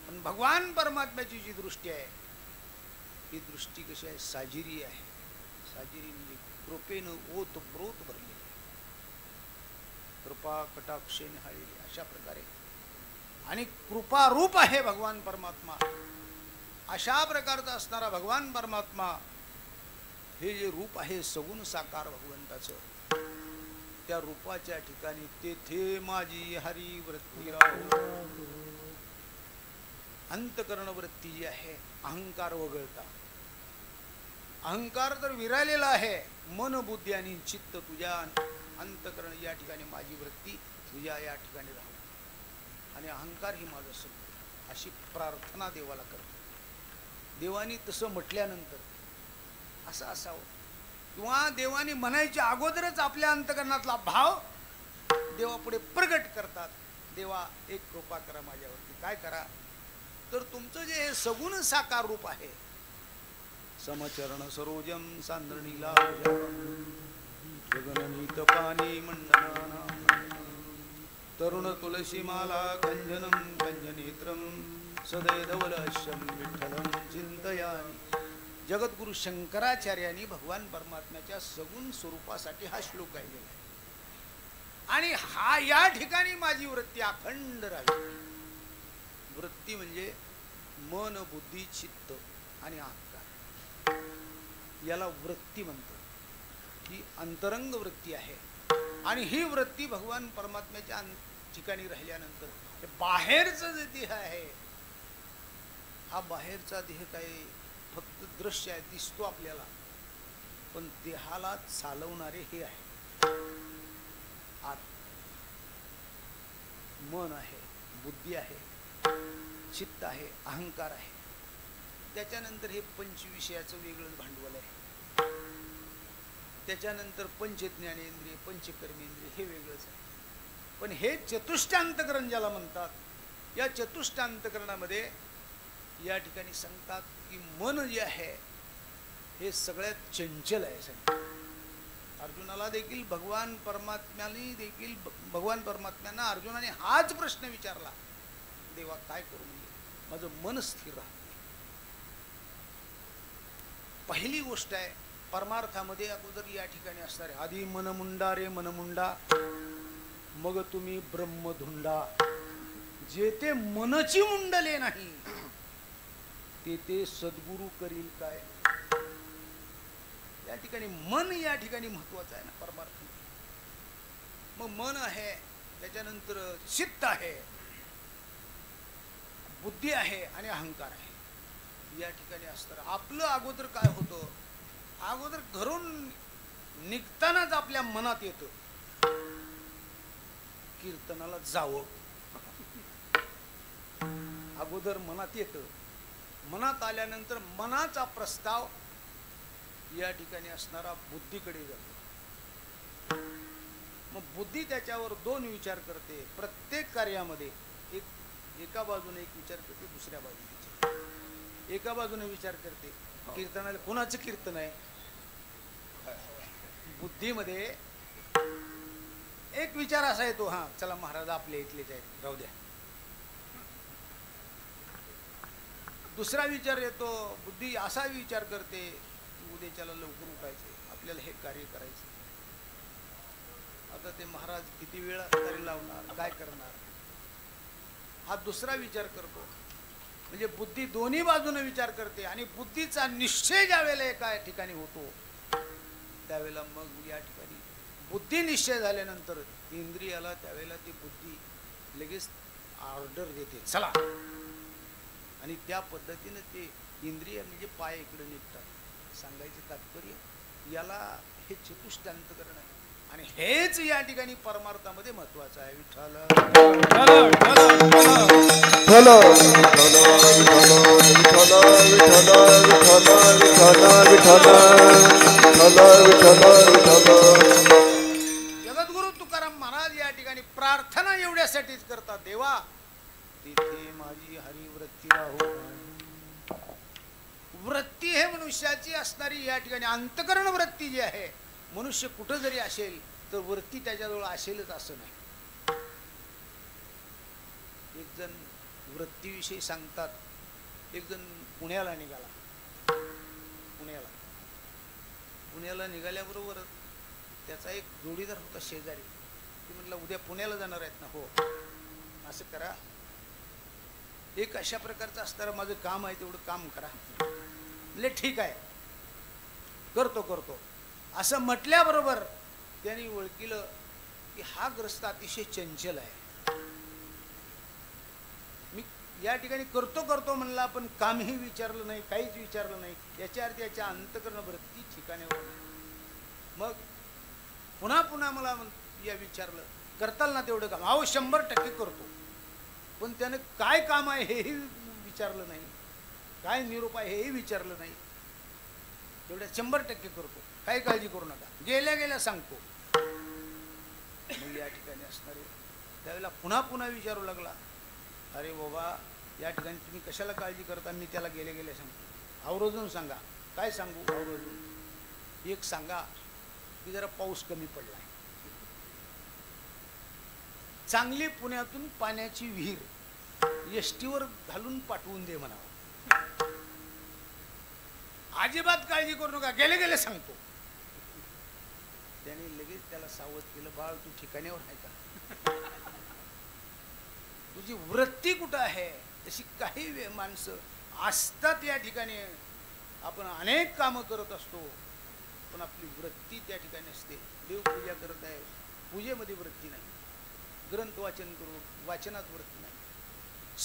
पण भगवान परमात्म्याची जी दृष्टी आहे ही दृष्टी कशी आहे? साजिरी आहे. साजिरी म्हणजे कृपेनं ओत ब्रोत भरलेली, कृपा कटाक्षेने हाळलेली अशा प्रकारे. आणि कृपारूप आहे भगवान परमात्मा. अशा प्रकारचा असणारा भगवान परमात्मा हे जे रूप आहे सगुण साकार भगवंताचं, त्या रूपाच्या ठिकाणी तेथे माझी हरी वृत्ती राहो. अंतकरण वृत्ती जी आहे, अहंकार वगळता, अहंकार तर विरालेला आहे, मन बुद्धी आणि चित्त तुझ्या अंतकरण या ठिकाणी माझी वृत्ती तुझ्या या ठिकाणी राहो आणि अहंकार ही माझं सत्य, अशी प्रार्थना देवाला करतो. देवानी तसं म्हटल्यानंतर असं असावं, किंवा देवानी म्हणायच्या अगोदरच आपल्या अंतकरणातला भाव देवापुढे प्रगट करतात. देवा एक कृपा करा माझ्यावरती. काय करा तर तुमचं जे सगुण साकार रूप आहे, समचरण सरोजम सांद्रणीला गगननीत पाणी मंडनाना तरुण तुलसी माला कंजनम कंजनेत्रम सदैधवलश्यम विठ्ठलम चिंतयामि. जगद्गुरु शंकराचार्यांनी भगवान परमात्म्याच्या सगुण स्वरूपासाठी हा श्लोक गायलेला आहे. आणि हा या ठिकाणी माझी वृत्ती अखंड राहिली. वृत्ती म्हणजे मन, बुद्धी, चित्त आणि अहंकार, याला वृत्ती म्हणतात. ही अंतरंग वृत्ती आहे. आणि ही वृत्ती भगवान परमात्म्याच्या ठिकाणी राहिल्यानंतर बाहेरचा जे देह आहे, हा बाहेरचा देह काही फक्त दृश्य आहे, दिसतो आपल्याला, पण देहाला चालवणारे हे आहे. आत मन आहे, बुद्धी आहे, चित्त आहे, अहंकार आहे. त्याच्यानंतर हे पंचविषयाचं वेगळंच भांडवल आहे. त्याच्यानंतर पंचज्ञानेंद्रिय, पंचकर्मेंद्रिय हे वेगळंच आहे. पण हे चतुष्टांतकरण ज्याला म्हणतात, या चतुष्टांतकरणामध्ये या ठिकाणी सांगतात की मन जे आहे हे सगळ्यात चंचल आहे. अर्जुनाला देखील भगवान परमात्म्यांना अर्जुनाने हाच प्रश्न विचारला, देवा काय करू, म्हणजे माझं मन स्थिर राहत नाही. पहिली गोष्ट आहे परमार्थामध्ये अगोदर या ठिकाणी असणारे आधी मनमुंडा रे मनमुंडा, मग तुम्ही ब्रह्मधुंडा. जे ते मनची मुंडले नाही ते सद्गुरु करील काय. या ठिकाणी मन या ठिकाणी महत्वाचं आहे ना परमार्थ. मग मन आहे, त्याच्यानंतर चित्त आहे, बुद्धी आहे आणि अहंकार आहे. या ठिकाणी असतं आपलं अगोदर काय होतं, अगोदर घरून निघतानाच आपल्या मनात येतं कीर्तनाला जावं. अगोदर मनात येतं, मनात आल्यानंतर मनाचा प्रस्ताव या ठिकाणी असणारा बुद्धीकडे जातो. मग बुद्धी त्याच्यावर दोन विचार करते. प्रत्येक कार्यामध्ये एका बाजूने एक विचार करते, दुसऱ्या बाजूने विचार. एका बाजूने विचार करते कीर्तनाला कोणाचं कीर्तन आहे, बुद्धीमध्ये एक विचार असा येतो, हा चला महाराज आपले इथलेच आहेत, राहू द्या. दुसरा विचार येतो, बुद्धी असा विचार करते उद्याच्याला लवकर उठायचे, आपल्याला हे कार्य करायचं. आता ते महाराज किती वेळा तरी लावणार, काय करणार, हा दुसरा विचार करतो. म्हणजे बुद्धी दोन्ही बाजूने विचार करते. आणि बुद्धीचा निश्चय ज्या वेळेला एका ठिकाणी होतो त्यावेळेला मग या ठिकाणी बुद्धी निश्चय झाल्यानंतर इंद्रियाला त्यावेळेला ती बुद्धी लगेच ऑर्डर देते, चला. आणि त्या पद्धतीने ते इंद्रिय म्हणजे पाय इकडे निघतात. सांगायचे तात्पर्य याला हे चतुष्टांतकरण आहे. आणि हेच या ठिकाणी परमार्थामध्ये महत्वाचं आहे. जगद्गुरु तुकाराम महाराज या ठिकाणी प्रार्थना एवढ्यासाठीच करतात, देवा तिथे माझी हरिवृत्ती राहो. वृत्ती हे मनुष्याची असणारी या ठिकाणी अंतकरण वृत्ती जी आहे, मनुष्य कुठं जरी असेल तर वृत्ती त्याच्याजवळ असेलच असं नाही. एक जण वृत्तीविषयी सांगतात. एक जण पुण्याला निघाला. पुण्याला निघाल्याबरोबर त्याचा एक जोडीदार होता शेजारी. ते म्हटलं उद्या पुण्याला जाणार आहेत ना, हो असं करा, एक अशा प्रकारचं असणारं माझं काम आहे, तेवढं काम करा. म्हणजे ठीक आहे, करतो असं म्हटल्याबरोबर त्यांनी ओळखलं की हा ग्रस्त अतिशय चंचल आहे. मी या ठिकाणी करतो म्हणला, पण कामही विचारलं नाही, काहीच विचारलं नाही. याच्या अर्थ याच्या अंतकरण वृत्ती ठिकाण्यावर. मग पुन्हा मला या विचारलं, करताल ना तेवढं काम? अहो 100% करतो. पण त्याने काय काम आहे हेही विचारलं नाही, काय निरोप आहे हेही विचारलं नाही. तेवढ्या 100% करतो, काही काळजी करू नका, गेल्या सांगतो. मग या ठिकाणी असणारे त्यावेळेला पुन्हा विचारू लागला, अरे बाबा या ठिकाणी तुम्ही कशाला काळजी करता, मी त्याला गेले सांगतो. आवर्जून सांगा. काय सांगू? आवर्जून एक सांगा की जरा पाऊस कमी पडलाय, चांगली पुण्यातून पाण्याची विहीर एसटीवर घालून पाठवून दे म्हणावं. अजिबात काळजी करू नका, गेले सांगतो. त्याने लगेच त्याला सावध केलं, बाळ तू ठिकाण्यावर आहे का? तुझी वृत्ती कुठं आहे? तशी काही माणसं असतात या ठिकाणी. आपण अनेक कामं करत असतो पण आपली वृत्ती त्या ठिकाणी असते. देवपूजा करत आहे, पूजेमध्ये वृत्ती नाही. ग्रंथ वाचन करू, वाचनात वृत्ती नाही.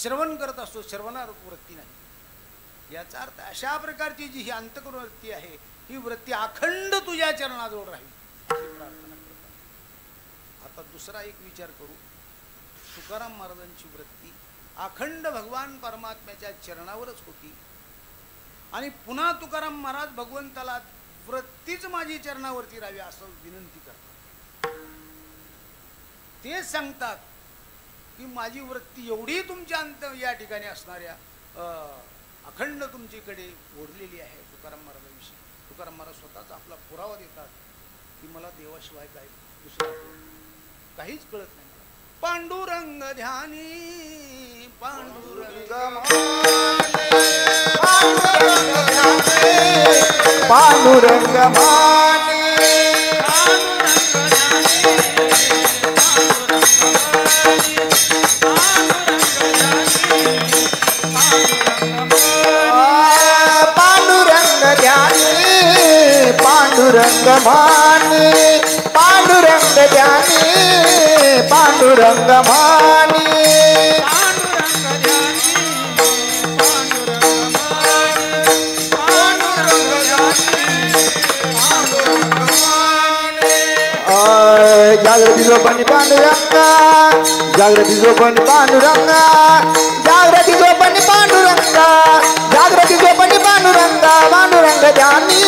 श्रवण करत असतो, श्रवणात वृत्ती नाही. याचा अर्थ अशा प्रकारची जी ही अंतःकरण वृत्ती आहे, ही वृत्ती अखंड तुझ्या चरणाजवळ राहील अशी प्रार्थना करतात. आता दुसरा एक विचार करू. तुकाराम महाराजांची वृत्ती अखंड भगवान परमात्म्याच्या चरणावरच होती आणि पुन्हा तुकाराम महाराज भगवंताला वृत्तीच माझी चरणावरती राहावी असं विनंती करतात. ते सांगतात की माझी वृत्ती एवढी तुमच्या या ठिकाणी असणाऱ्या अखंड तुमच्याकडे ओढलेली आहे. तुकाराम महाराजांविषयी तुकाराम महाराज स्वतःच आपला पुरावा देतात की मला देवाशिवाय काय दुसरा काहीच कळत नाही. पांडुरंग ध्यानी पांडुरंग
पांडुरंग माने पांडुरंग ध्यानी पांडुरंग माने पांडुरंग ध्यानी पांडुरंग माने जागृती झोपणी पांडुरंगा जागृती झोपणी पांडुरंगा जागृती झोपणी पांडुरंगा जागृती झोपणी पांडुरंगा पांडुरंग ध्यानी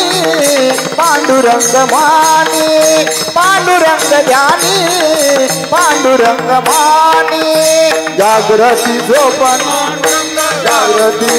पांडुरंग माने पांडुरंग ध्यानी पांडुरंग माने जागृती झोपणी जागृती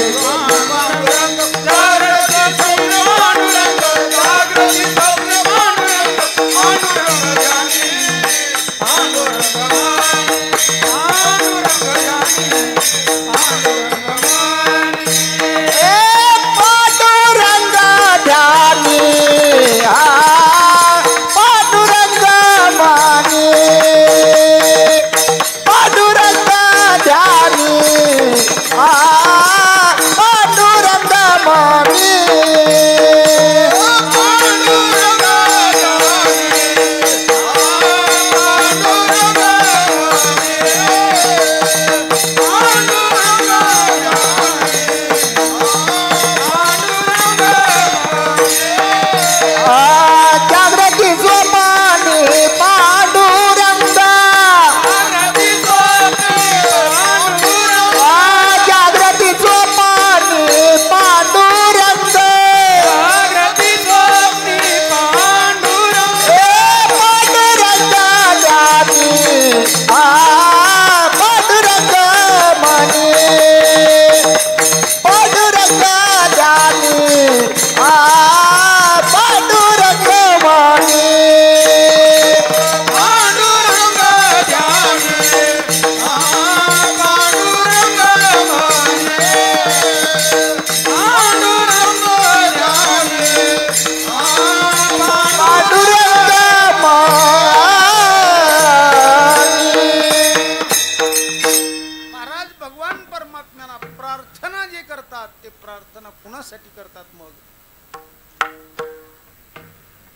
कुणासाठी करतात? मग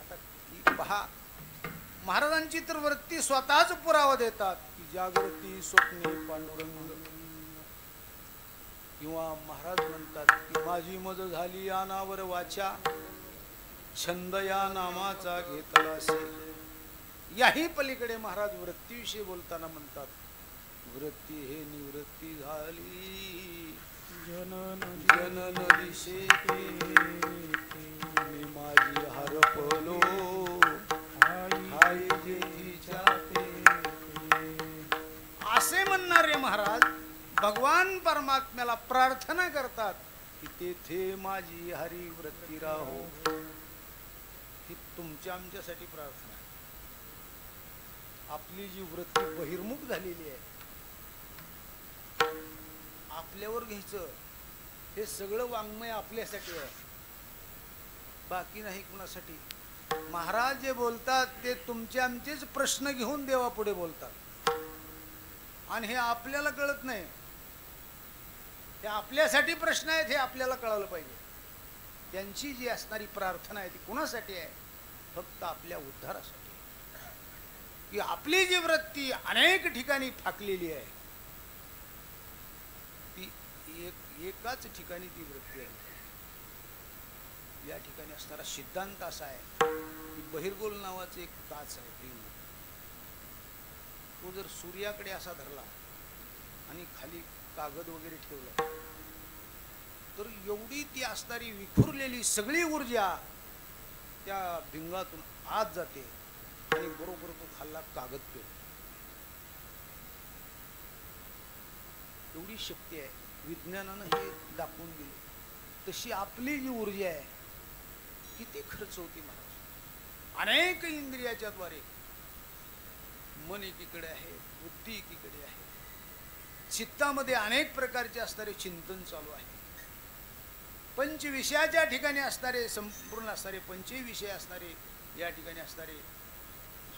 आता पहा, महाराजांची तर वृत्ती स्वतःच पुरावा देतात की जागृती स्वप्ने पांडुरंग. किंवा महाराज म्हणतात की माझी मज झाली अनावर वाचा छंद या नामाचा घेतलासे. याही पलीकडे महाराज वृत्तीविषयी बोलताना म्हणतात, वृत्ती हे निवृत्ती झाली जनन दिशे मी माझी हरपलो आई जेठीच्या असे म्हणणारे महाराज भगवान परमात्म्याला प्रार्थना करतात की तेथे माझी हरी वृत्ती राहो. ही तुमच्या आमच्यासाठी प्रार्थना आहे. आपली जी वृत्ती बहिर्मुख झालेली आहे, आपल्यावर घ्यायचं, हे सगळं वाङ्मय आपल्यासाठी आहे, बाकी नाही कुणासाठी. महाराज जे बोलतात ते तुमचे आमचेच प्रश्न घेऊन देवापुढे बोलतात आणि हे आपल्याला कळत नाही. हे आपल्यासाठी प्रश्न आहेत हे आपल्याला कळालं पाहिजे. त्यांची जी असणारी प्रार्थना आहे ती कुणासाठी आहे? फक्त आपल्या उद्धारासाठी. की आपली जी वृत्ती अनेक ठिकाणी फाकलेली आहे ती एकाच ठिकाणी ती वृत्ती आहे. या ठिकाणी असणारा सिद्धांत असा आहे की बहिर्गोल नावाचे एक काच आहे भिंग. तो जर सूर्याकडे असा धरला आणि खाली कागद वगैरे ठेवला तर एवढी ती असणारी विखुरलेली सगळी ऊर्जा त्या भिंगातून आत जाते आणि बरोबर तो खाल्ला कागद पेट. एवढी शक्ती आहे. विज्ञानानं हे दाखवून दिले. तशी आपली जी ऊर्जा आहे किती खर्च होती महाराज. अनेक इंद्रियाच्या द्वारे मन एकीकडे आहे, बुद्धी एकीकडे आहे, चित्तामध्ये अनेक प्रकारचे असणारे चिंतन चालू आहे. पंचविषयाच्या ठिकाणी असणारे संपूर्ण असणारे पंचही विषय असणारे या ठिकाणी असणारे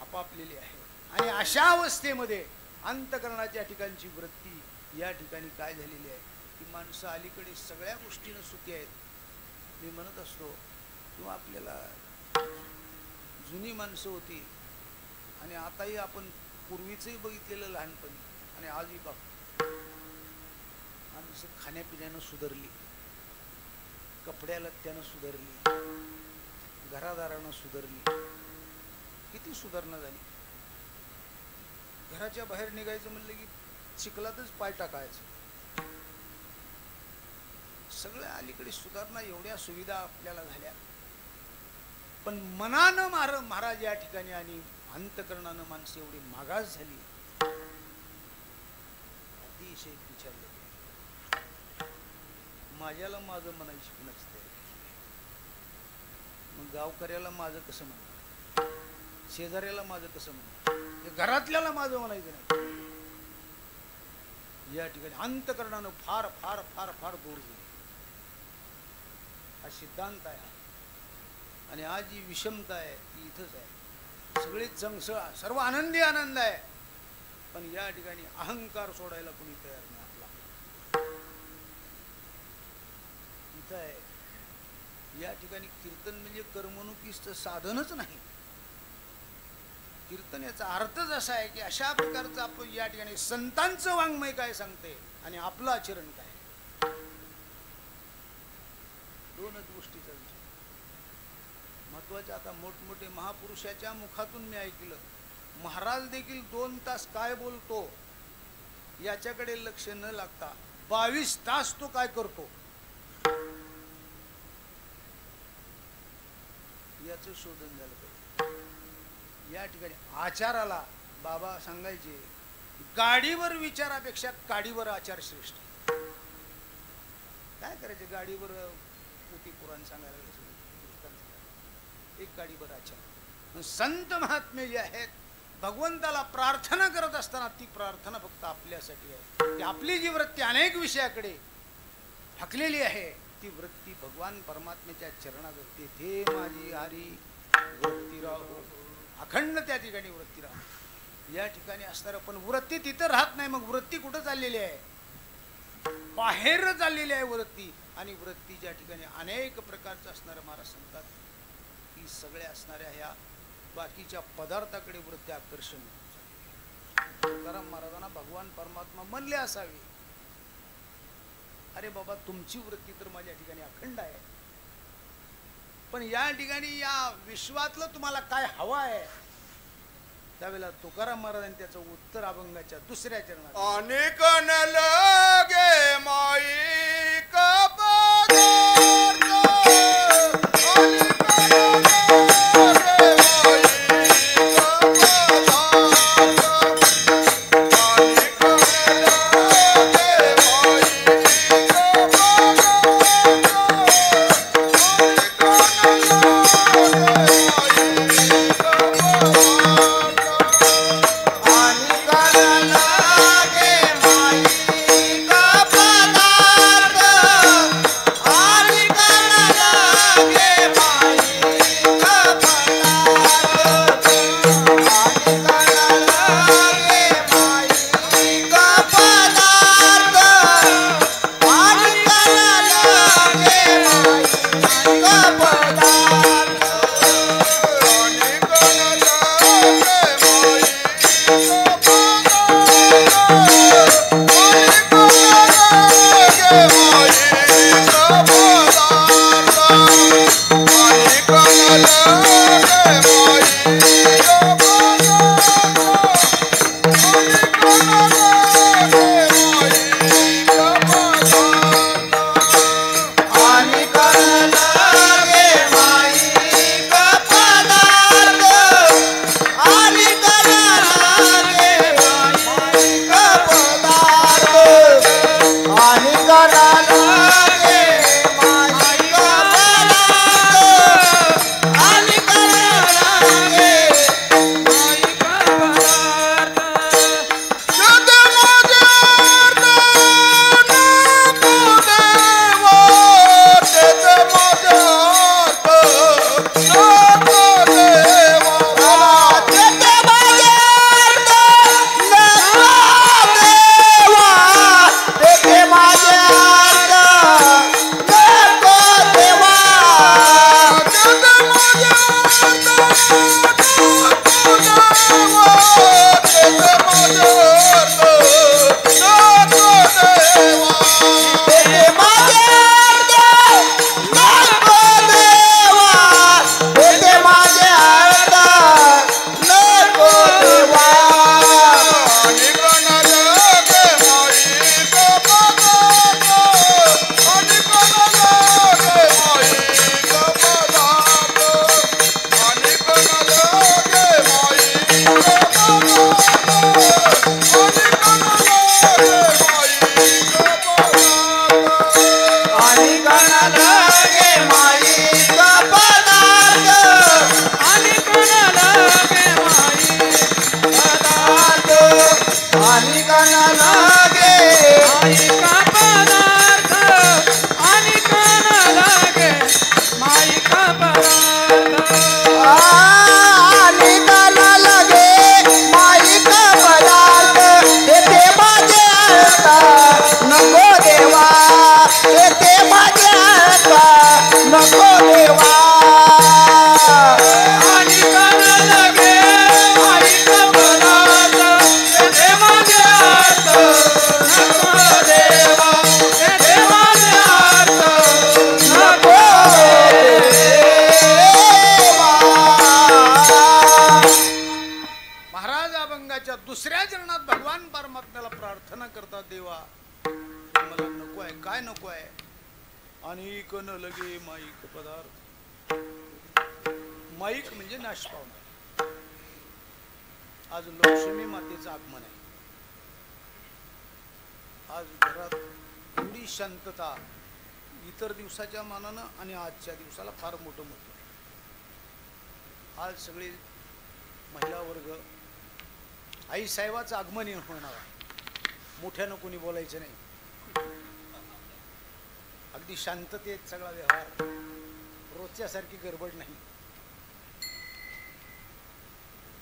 आपापलेले आहे. आणि अशा अवस्थेमध्ये अंतकरणाच्या ठिकाणची वृत्ती या ठिकाणी काय झालेली आहे की माणसं अलीकडे सगळ्या गोष्टीनं सुखी आहेत. मी म्हणत असतो किंवा आपल्याला जुनी माणसं होती आणि आताही आपण पूर्वीचंही बघितलेलं लहानपणी आणि आजही बघ. माणसं खाण्यापिण्यानं सुधारली, कपड्याला त्यानं सुधारली, घरादारानं सुधारली. किती सुधारणा झाली. घराच्या बाहेर निघायचं म्हणलं की चिखलातच पाय टाकायचं. सगळ्या अलीकडे सुधारणा, एवढ्या सुविधा आपल्याला झाल्या. पण मनानं महाराज या ठिकाणी आणि अंतकरणानं माणसं एवढी मागास झाली. अतिशय विचारलं माझ्याला माझं म्हणायची नसते. मग गावकऱ्याला माझं कसं म्हणणार, शेजाऱ्याला माझं कसं म्हणणार, घरातल्याला माझं म्हणायचं नाही. या ठिकाणी अंतकरणानं फार फार फार फार दूर गेली. हा सिद्धांत आहे. आणि आज जी विषमता आहे ती इथंच आहे. सगळे चंगसळ, सर्व आनंदी आनंद आहे, पण या ठिकाणी अहंकार सोडायला कोणी तयार नाही. आपला इथं आहे. या ठिकाणी कीर्तन म्हणजे करमणुकीचं साधनच नाही. कीर्तन याचा अर्थच असा आहे की अशा प्रकारचं आपण या ठिकाणी संतांचं वाङ्मय काय सांगते आणि आपलं आचरण काय. दोनच गोष्टीचा विषय महत्वाच्या. आता मोठमोठे महापुरुषाच्या मुखातून मी ऐकलं महाराज देखील 2 तास काय बोलतो याच्याकडे लक्ष न लागता 22 तास तो काय करतो याचं शोधन झालं पाहिजे. या ठिकाणी आचाराला बाबा सांगायचे गाडीवर विचारापेक्षा काडीवर आचार श्रेष्ठ. काय करायचे गाडीवर पोथी पुराण सांगायला एक गाडीवर आचार. संत महात्मे जे आहेत भगवंताला प्रार्थना करत असताना ती प्रार्थना फक्त आपल्यासाठी आहे. ती आपली जी वृत्ती अनेक विषयाकडे थकलेली आहे ती वृत्ती भगवान परमात्म्याच्या चरणावर तेथे माझी हरी वृत्ती राहो. अखंड त्या ठिकाणी वृत्ती राहो. या ठिकाणी असणार पण वृत्ती तिथं राहत नाही. मग वृत्ती कुठं चाललेली आहे? बाहेर चाललेली आहे वृत्ती. आणि वृत्तीच्या ठिकाणी अनेक प्रकारचं असणारं महाराज सांगतात की सगळ्या असणाऱ्या ह्या बाकीच्या पदार्थाकडे वृत्ती आकर्षण. तुकाराम महाराजांना भगवान परमात्मा म्हणले असावे अरे बाबा तुमची वृत्ती तर माझ्या ठिकाणी अखंड आहे, पण या ठिकाणी या विश्वातलं तुम्हाला काय हवं आहे. त्यावेळेला तुकाराम महाराजांनी त्याचं उत्तर अभंगाच्या 2ऱ्या चरणात
अनेक न लगे माई कपदार
दुसऱ्या चरणात भगवान परमात्म्याला प्रार्थना करतात, देवा मला नको आहे, काय नको आहे, अनेक न लगे माईक पदार्थ. माईक म्हणजे नाश पावणार. आज लक्ष्मी मातेचं आगमन आहे. आज घरात एवढी शांतता इतर दिवसाच्या मानानं आणि आजच्या दिवसाला फार मोठं महत्व आहे. आज सगळे महिला वर्ग आई साहेबाचं आगमन होणार आहे. मोठ्यानं कोणी बोलायचं नाही. अगदी शांततेत सगळा व्यवहार, रोजच्यासारखी गडबड नाही.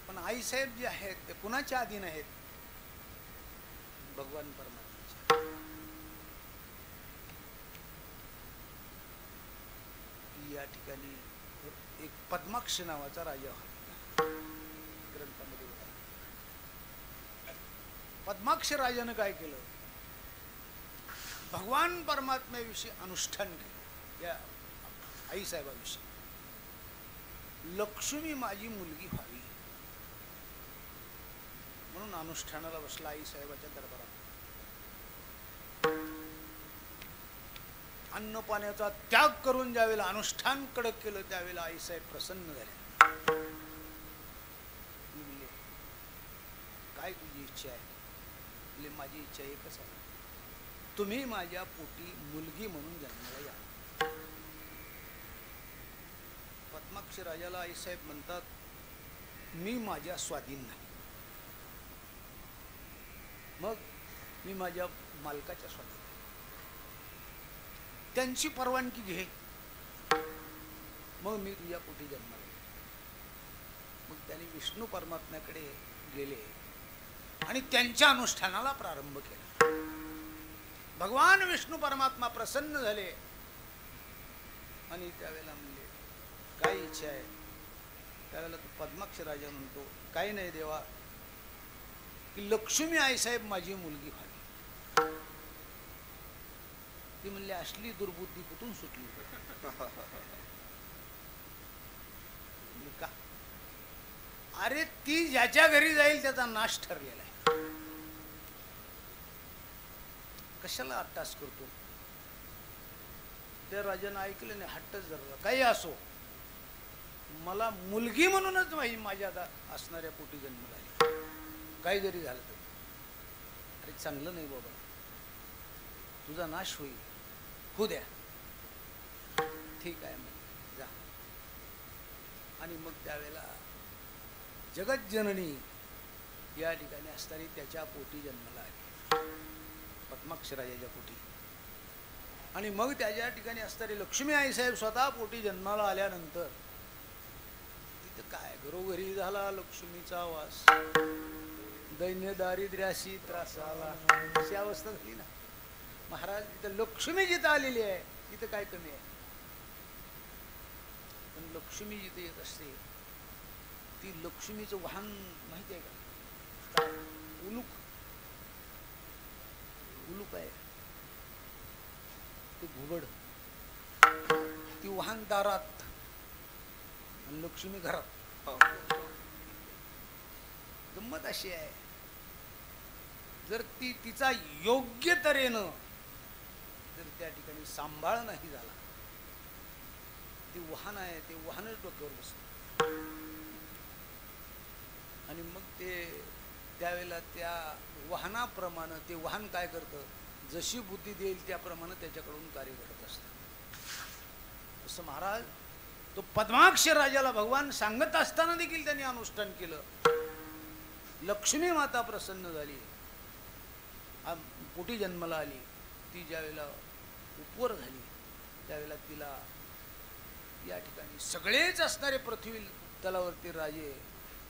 पण आई साहेब जे आहेत ते कुणाच्या अधीन आहेत? भगवान परमात्म्याच्या. या ठिकाणी एक पद्माक्ष नावाचा राजा होता. ग्रंथामध्ये होता. पद्माक्ष राजानं काय केलं? भगवान परमात्म्याविषयी अनुष्ठान केलं. या आई साहेबाविषयी, लक्ष्मी माझी मुलगी व्हावी म्हणून अनुष्ठानाला बसला आई साहेबाच्या दरबारात. अन्न पाण्याचा त्याग करून ज्यावेळेला अनुष्ठान कडक केलं त्यावेळेला आई साहेब प्रसन्न झाले. काय तुझी इच्छा आहे? माझी इच्छा एकच आहे, तुम्ही माझ्या पोटी मुलगी म्हणून जन्माला या. पद्माक्ष राजाला आई साहेब म्हणतात, मी माझ्या स्वाधीन नाही, मग मी माझ्या मालकाच्या स्वाधीन. त्यांची परवानगी घे, मग मी तुझ्या पोटी जन्माला येईन. मग त्यांनी विष्णू परमात्म्याकडे गेले आणि त्यांच्या अनुष्ठानाला प्रारंभ केला. भगवान विष्णू परमात्मा प्रसन्न झाले आणि त्यावेळेला म्हणले, काय इच्छा आहे? त्यावेळेला तो पद्माक्ष राजा म्हणतो, काही नाही देवा, की लक्ष्मी आई साहेब माझी मुलगी व्हावी. ती म्हणली असली दुर्बुद्धी कुठून सुटली? का? अरे ती ज्याच्या घरी जाईल त्याचा नाश ठरलेला आहे. कशाला अट्टास करतो? त्या राजानं ऐकलं नाही, हट्टच धरला. काही असो, मला मुलगी म्हणूनच माझ्या आता असणाऱ्या पोटी जन्म झाली, काही जरी झालं तरी. अरे चांगलं नाही बाबा, तुझा नाश होईल, होऊ द्या. ठीक आहे मग जा. आणि मग त्यावेळेला जगज्जननी या ठिकाणी असणारी त्याच्या पोटी जन्माला आली, पद्माक्षराजाच्या पोटी. आणि मग त्याच्या ठिकाणी असणारी लक्ष्मी आईसाहेब स्वतः पोटी जन्माला आल्यानंतर तिथं काय घरोघरी झाला लक्ष्मीचा वास. दैन्य दारिद्र्याशी त्रास आला, अशी अवस्था झाली ना महाराज. तिथं लक्ष्मी जिथं आलेली आहे तिथं काय कमी आहे? पण लक्ष्मी जिथे येत असते ती लक्ष्मीचं वाहन माहिती आहे का? उलूक. उलूक आहे ते घुबड, ती वाहन दारात आणि लक्ष्मी घरात. गंमत अशी आहे, जर ती तिचा योग्य तऱ्हेनं जर त्या ठिकाणी सांभाळ नाही झाला, ती वाहन आहे ते वाहनच डोक्यावर बसतं. आणि मग ते त्यावेळेला त्या वाहनाप्रमाणे ते वाहन काय करतं, जशी बुद्धी देईल त्याप्रमाणे त्याच्याकडून कार्य घडत असतं. असं महाराज तो पद्माक्ष राजाला भगवान सांगत असताना देखील त्यांनी अनुष्ठान केलं. लक्ष्मी माता प्रसन्न झाली, पोटी जन्माला आली. ती ज्यावेळेला उपवर झाली त्यावेळेला तिला या ठिकाणी सगळेच असणारे पृथ्वी तलावरती राजे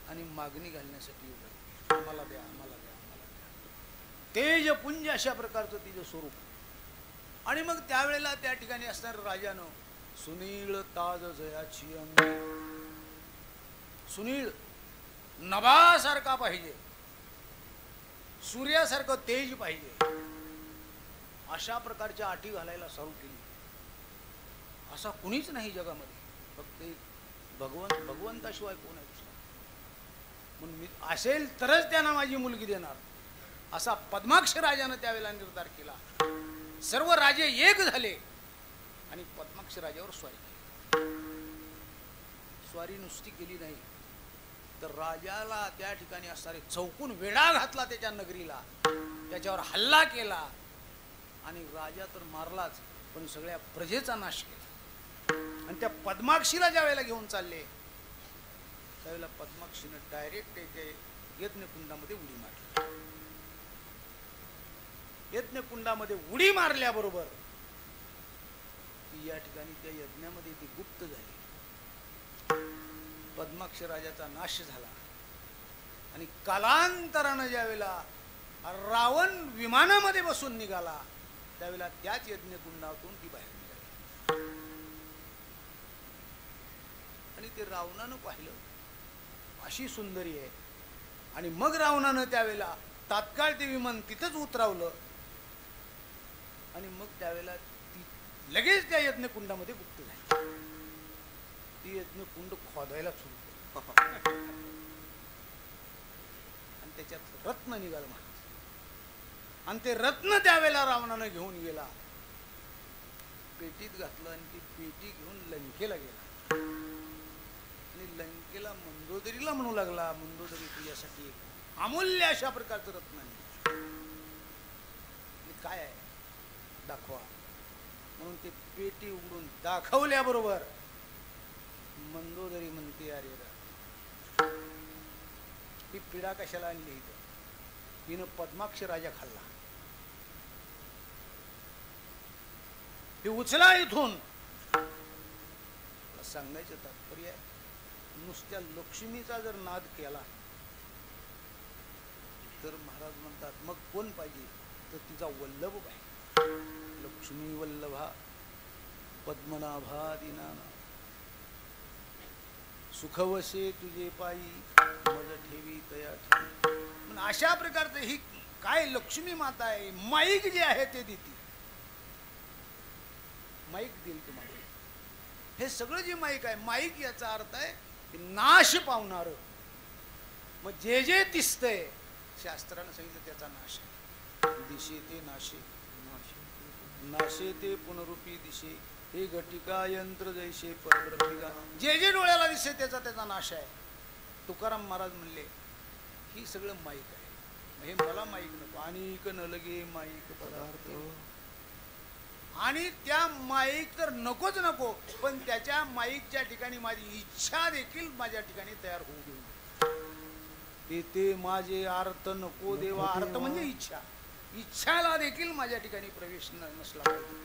आणि मागणी घालण्यासाठी उभे, आम्हाला द्या, आम्हाला द्या, आम्हाला द्या. तेजपुंज अशा प्रकारचं तिचं स्वरूप. आणि मग त्यावेळेला त्या ठिकाणी असणाऱ्या राजानं सुनीळ ताज जयाची अंगी, सुनीळ नभासारखा पाहिजे, सूर्यासारखं तेज पाहिजे, अशा प्रकारच्या अटी घालायला सुरू केली. असा कुणीच नाही जगामध्ये, फक्त एक भगवंताशिवाय कोण आहे दुसरा? म्हणून मी असेल तरच त्यांना माझी मुलगी देणार, असा पद्माक्ष राजानं त्यावेळेला निर्धार केला. सर्व राजे एक झाले आणि पद्माक्ष राजावर स्वारी केली. स्वारी नुसती केली नाही तर राजाला त्या ठिकाणी असणारे चौकून वेढा घातला त्याच्या नगरीला, त्याच्यावर हल्ला केला. आणि राजा तर मारलाच, पण सगळ्या प्रजेचा नाश केला. आणि त्या पद्माक्षीला ज्या वेळेला घेऊन चालले त्यावेळेला पद्माक्षीनं डायरेक्ट ते यज्ञकुंडामध्ये उडी मारली. यज्ञकुंडामध्ये उडी मारल्याबरोबर ती या ठिकाणी त्या यज्ञामध्ये ती गुप्त झाली. पद्माक्ष राजाचा नाश झाला. आणि कालांतरानं ज्यावेळेला रावण विमानामध्ये बसून निघाला त्यावेळेला त्याच यज्ञकुंडातून ती बाहेर निघाली. आणि ते रावणानं पाहिलं, अशी सुंदरी आहे. आणि मग रावणानं त्यावेळेला तात्काळ ते विमान तिथंच उतरावलं. आणि मग त्यावेळेला ती लगेच त्या यज्ञकुंडामध्ये गुप्त झाली. ती यज्ञकुंड खोदायला सुरू केली आणि त्याच्यात रत्न निघालं महाराज. आणि ते रत्न त्यावेळेला रावणानं घेऊन गेला, पेटीत घातलं आणि ती पेटी घेऊन लंकेला गेला. आणि लंकेला मंदोदरीला म्हणू लागला, मंदोदरी तुझ्यासाठी अमूल्य अशा प्रकारचं रत्न आहे, काय आहे दाखवा. म्हणून ते पेटी उघडून दाखवल्याबरोबर मंदोदरी म्हणते, अरे ही पिढा कशाला आणली इथं? तिनं पद्माक्ष राजा खाल्ला, हे उचला इथून. सांगायचं तात्पर्य आहे, नुसत्या लक्ष्मीचा जर नाद केला तर महाराज म्हणतात मग कोण पाहिजे? तर तिचा वल्लभ पाहिजे. लक्ष्मी वल्लभा पद्मनाभा दिनाना, सुखवसे तुझे पायी मज ठेवी तया ठेवी. अशा प्रकारचं ही काय लक्ष्मी माता आहे, माईक जे आहे ते देती. माईक देईल तुम्हाला. हे सगळं जे माईक आहे, माईक याचा अर्थ आहे नाश पावणार. मग जे जे दिसतंय शास्त्रानं सांगितलं त्याचा नाश आहे. दिशे ते नाशे, नाशे ते पुनरुपी दिशे, हे घटिका यंत्र जैसे परब्रह्मिका. जे जे डोळ्याला दिसते त्याचा त्याचा नाश आहे. तुकाराम महाराज म्हणले ही सगळं माईक आहे. हे मला माईक नको. अनेक न लगे माईक पदार्थ. आणि त्या माईक तर नकोच नको, पण त्याच्या माईकच्या ठिकाणी माझी इच्छा देखील माझ्या ठिकाणी तयार होऊ देऊ. ते माझे अर्थ नको देवा. अर्थ म्हणजे इच्छा. इच्छाला देखील माझ्या ठिकाणी प्रवेश नसला पाहिजे.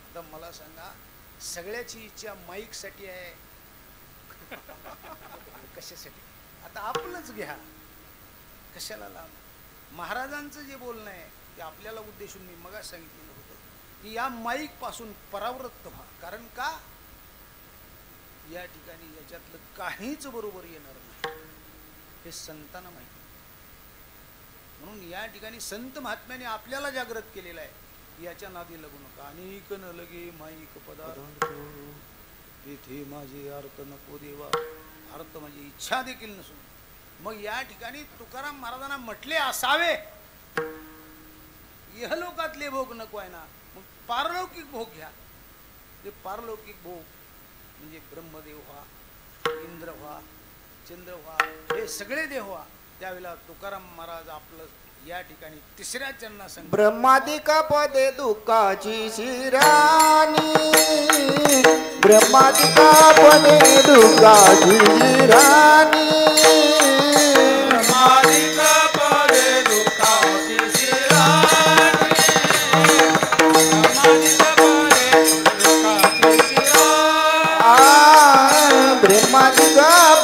आता मला सांगा, सगळ्याची इच्छा माईकसाठी आहे कशासाठी? आता आपलंच घ्या, कशाला लांब. महाराजांचं जे बोलणं आहे ते आपल्याला उद्देशून मी मगाच सांगितलेलं होतं की या माईक पासून परावृत्त व्हा. कारण का, या ठिकाणी याच्यातलं काहीच बरोबर येणार नाही हे संतांना माहिती. म्हणून या ठिकाणी संत महात्म्याने आपल्याला जागृत केलेलं आहे, याच्या नादी लागू नका. अनेक न लगे माईक पदार्थ, तेथे माझे अर्थ नको देवा. अर्थ म्हणजे इच्छा देखील नसून. मग या ठिकाणी तुकाराम महाराजांना म्हटले असावे, इहलोकातले भोग नको आहे ना, मग पारलौकिक भोग घ्या. ते पारलौकिक भोग म्हणजे ब्रह्मदेव व्हा, इंद्र व्हा, चंद्र व्हा, हे सगळे देव व्हा. त्यावेळेला तुकाराम महाराज आपलं या ठिकाणी तिसऱ्या चरणा सांग,
ब्रह्मादिक पदे दुःखाची शिराणी, ब्रह्मादिक पदे दुःखाची शिराणी,
ब्रह्मादिक पदे दुःखाची शिराणी, ब्रह्मादिक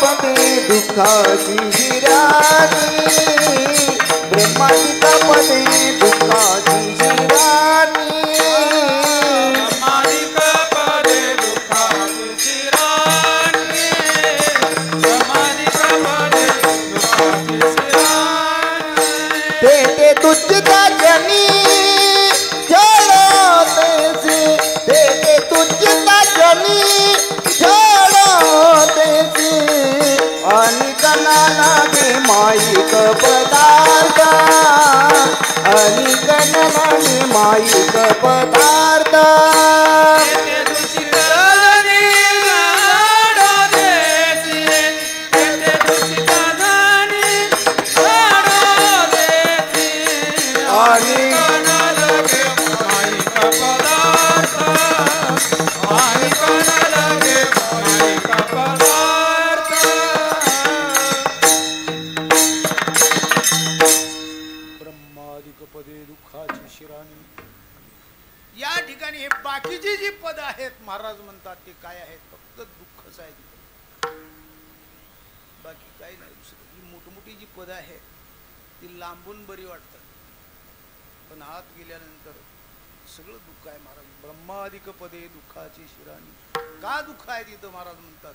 पदे दुःखाची शिराणी,
ब्रह्मादिक पदे दुःखाची शिराणी,
ब्रह्मादिक पदे दुःखाची शिराणी, ब्रह्मादिक पदे दुःखाची शिराणी.
ते तुझ्या जनी जळतेसी, ते तुझ्या जनी जळतेसी, आणि कणालागे माईक पदार्थ, आणि कणालागे माईक पदार्थ,
या ठिकाणी हे बाकीची जी पद आहेत महाराज म्हणतात ते काय आहेत? फक्त दुःखच आहे. बाकी काही नाही. दुसरं ही मोठमोठी जी पद आहेत ती लांबून बरी वाटतात, पण आत गेल्यानंतर सगळं दुःख आहे. महाराज ब्रह्मादिक पदे दुःखाची शिराणी. का दुःख आहे तिथं महाराज म्हणतात?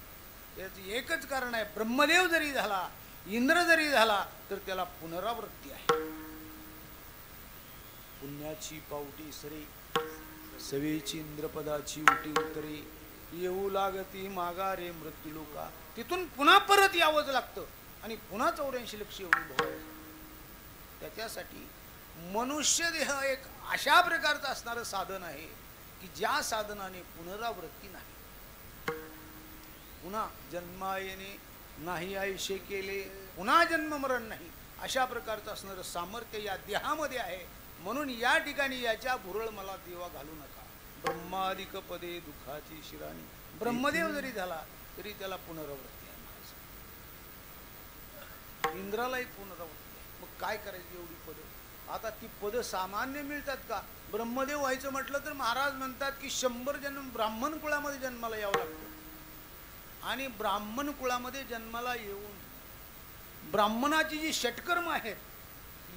याचं एकच कारण आहे, ब्रह्मदेव जरी झाला, इंद्र जरी झाला, तर त्याला पुनरावृत्ती आहे. पुण्याची पावटी सरे, सवेची इंद्रपदाची उटी उतरे, येऊ लागती माघारे मृत्यू लोका. तिथून पुन्हा परत यावंच लागतं आणि पुन्हा 84 लक्ष येऊन भोगायचं. त्याच्यासाठी मनुष्य देह एक अशा प्रकारचं असणारं साधन आहे की ज्या साधनाने पुनरावृत्ती नाही. पुन्हा जन्मायने नाही आयुष्य केले, पुन्हा जन्म मरण नाही, अशा प्रकारचं असणारं सामर्थ्य या देहामध्ये आहे. म्हणून या ठिकाणी याच्या भुरळ मला देवा घालू नका. ब्रह्मादिक पदे दुःखाची शिराणी. ब्रह्मदेव जरी झाला तरी त्याला पुनरावृत्ती आहे. इंद्रालाही पुनरावृत्ती आहे. मग काय करायची एवढी पद? आता ती पद सामान्य मिळतात का? ब्रह्मदेव व्हायचं म्हटलं तर महाराज म्हणतात की 100 जन्म ब्राह्मण कुळामध्ये जन्माला यावं लागतं. आणि ब्राह्मण कुळामध्ये जन्माला येऊन ब्राह्मणाची जी षटकर्म आहेत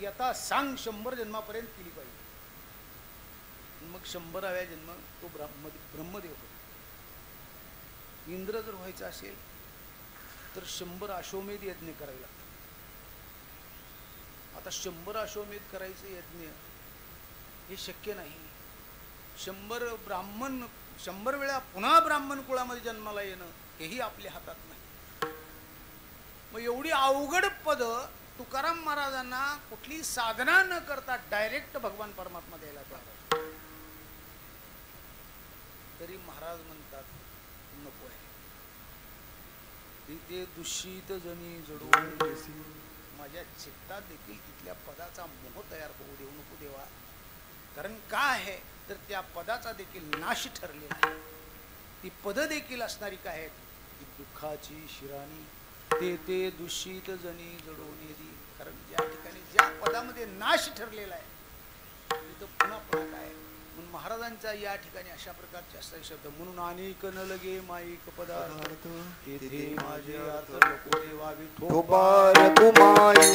यथा सांग 100 जन्मापर्यंत केली पाहिजे. मग 100व्या जन्म तो ब्रह्मदेव होतो. इंद्र जर व्हायचं असेल तर 100 अश्वमेध यज्ञ करायला लागतात. आता 100 अश्वमेध करायचं यज्ञ हे शक्य नाही. 100 ब्राह्मण 100 वेळा पुन्हा ब्राह्मण कुळामध्ये जन्माला येणं हेही आपल्या हातात नाही. मग एवढी अवघड पद तुकाराम महाराजांना कुठली साधना न करता डायरेक्ट भगवान परमात्मा द्यायला तयार. तरी महाराज म्हणतात नको आहे. ते दूषित जनी जडून माझ्या चित्तात देखील तिथल्या पदाचा मोह तयार होऊ देऊ नको देवा. कारण का आहे तर त्या पदाचा देखील नाश ठरलेला आहे. ती पद देखील असणारी काय आहेत ती दुःखाची शिराणी ते दूषित जनी जडोनेदी. कारण ज्या ठिकाणी ज्या पदामध्ये नाश ठरलेला आहे तिथं पुन्हा पुन्हा काय म्हणून महाराजांचा या ठिकाणी अशा प्रकारचे असणारे शब्द म्हणून अनेक न लगे माईक पदार्थ तेथे माझे अर्थ नको देवा विठोबा
तुमाई